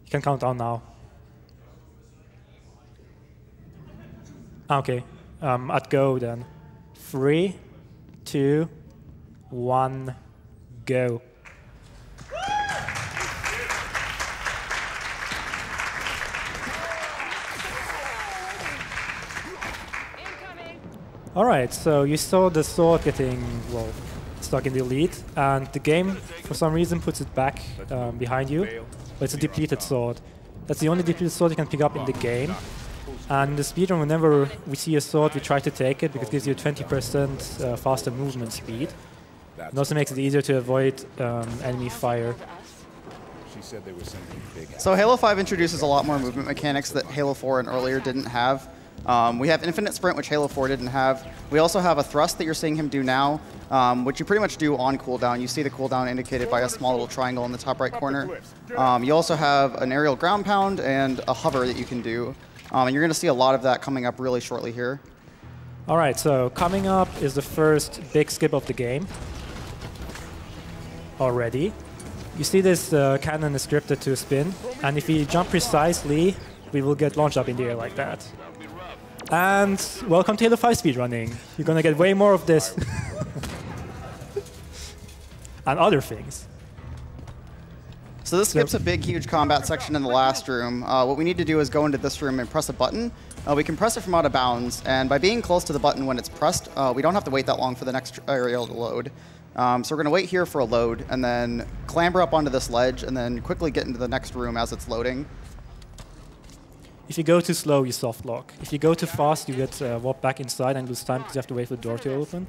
You can count down now. Okay, at go then. 3, 2, 1, go. All right, so you saw the sword getting, well, stuck in the elite, and the game, for some reason, puts it back behind you, but it's a depleted sword. That's the only depleted sword you can pick up in the game. And in the speedrun, whenever we see a sword, we try to take it because it gives you 20% faster movement speed. It also makes it easier to avoid enemy fire.
So Halo 5 introduces a lot more movement mechanics that Halo 4 and earlier didn't have. We have infinite sprint, which Halo 4 didn't have. We also have a thrust that you're seeing him do now, which you pretty much do on cooldown. You see the cooldown indicated by a small little triangle in the top right corner. You also have an aerial ground pound and a hover that you can do. And you're going to see a lot of that coming up really shortly here.
All right, so coming up is the first big skip of the game already. You see this cannon is scripted to spin, and if we jump precisely, we will get launched up in the air like that. And welcome to Halo 5 speedrunning. You're going to get way more of this. And other things.
So this skips a big, huge combat section in the last room. What we need to do is go into this room and press a button. We can press it from out of bounds, and by being close to the button when it's pressed, we don't have to wait that long for the next aerial to load. So we're going to wait here for a load, and then clamber up onto this ledge, and then quickly get into the next room as it's loading.
If you go too slow, you soft lock. If you go too fast, you get warped back inside and lose time because you have to wait for the door to open.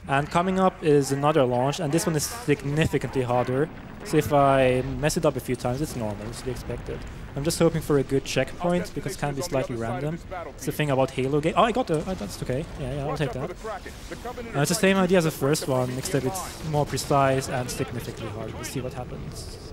And coming up is another launch, and this one is significantly harder. So if I mess it up a few times, it's normal, it's to be expected. I'm just hoping for a good checkpoint because it can be slightly random. It's the thing about Halo game. Oh, I got the. That's okay. Yeah, I'll take that. It's the same idea as the first one, except it's more precise and significantly harder. We'll see what happens.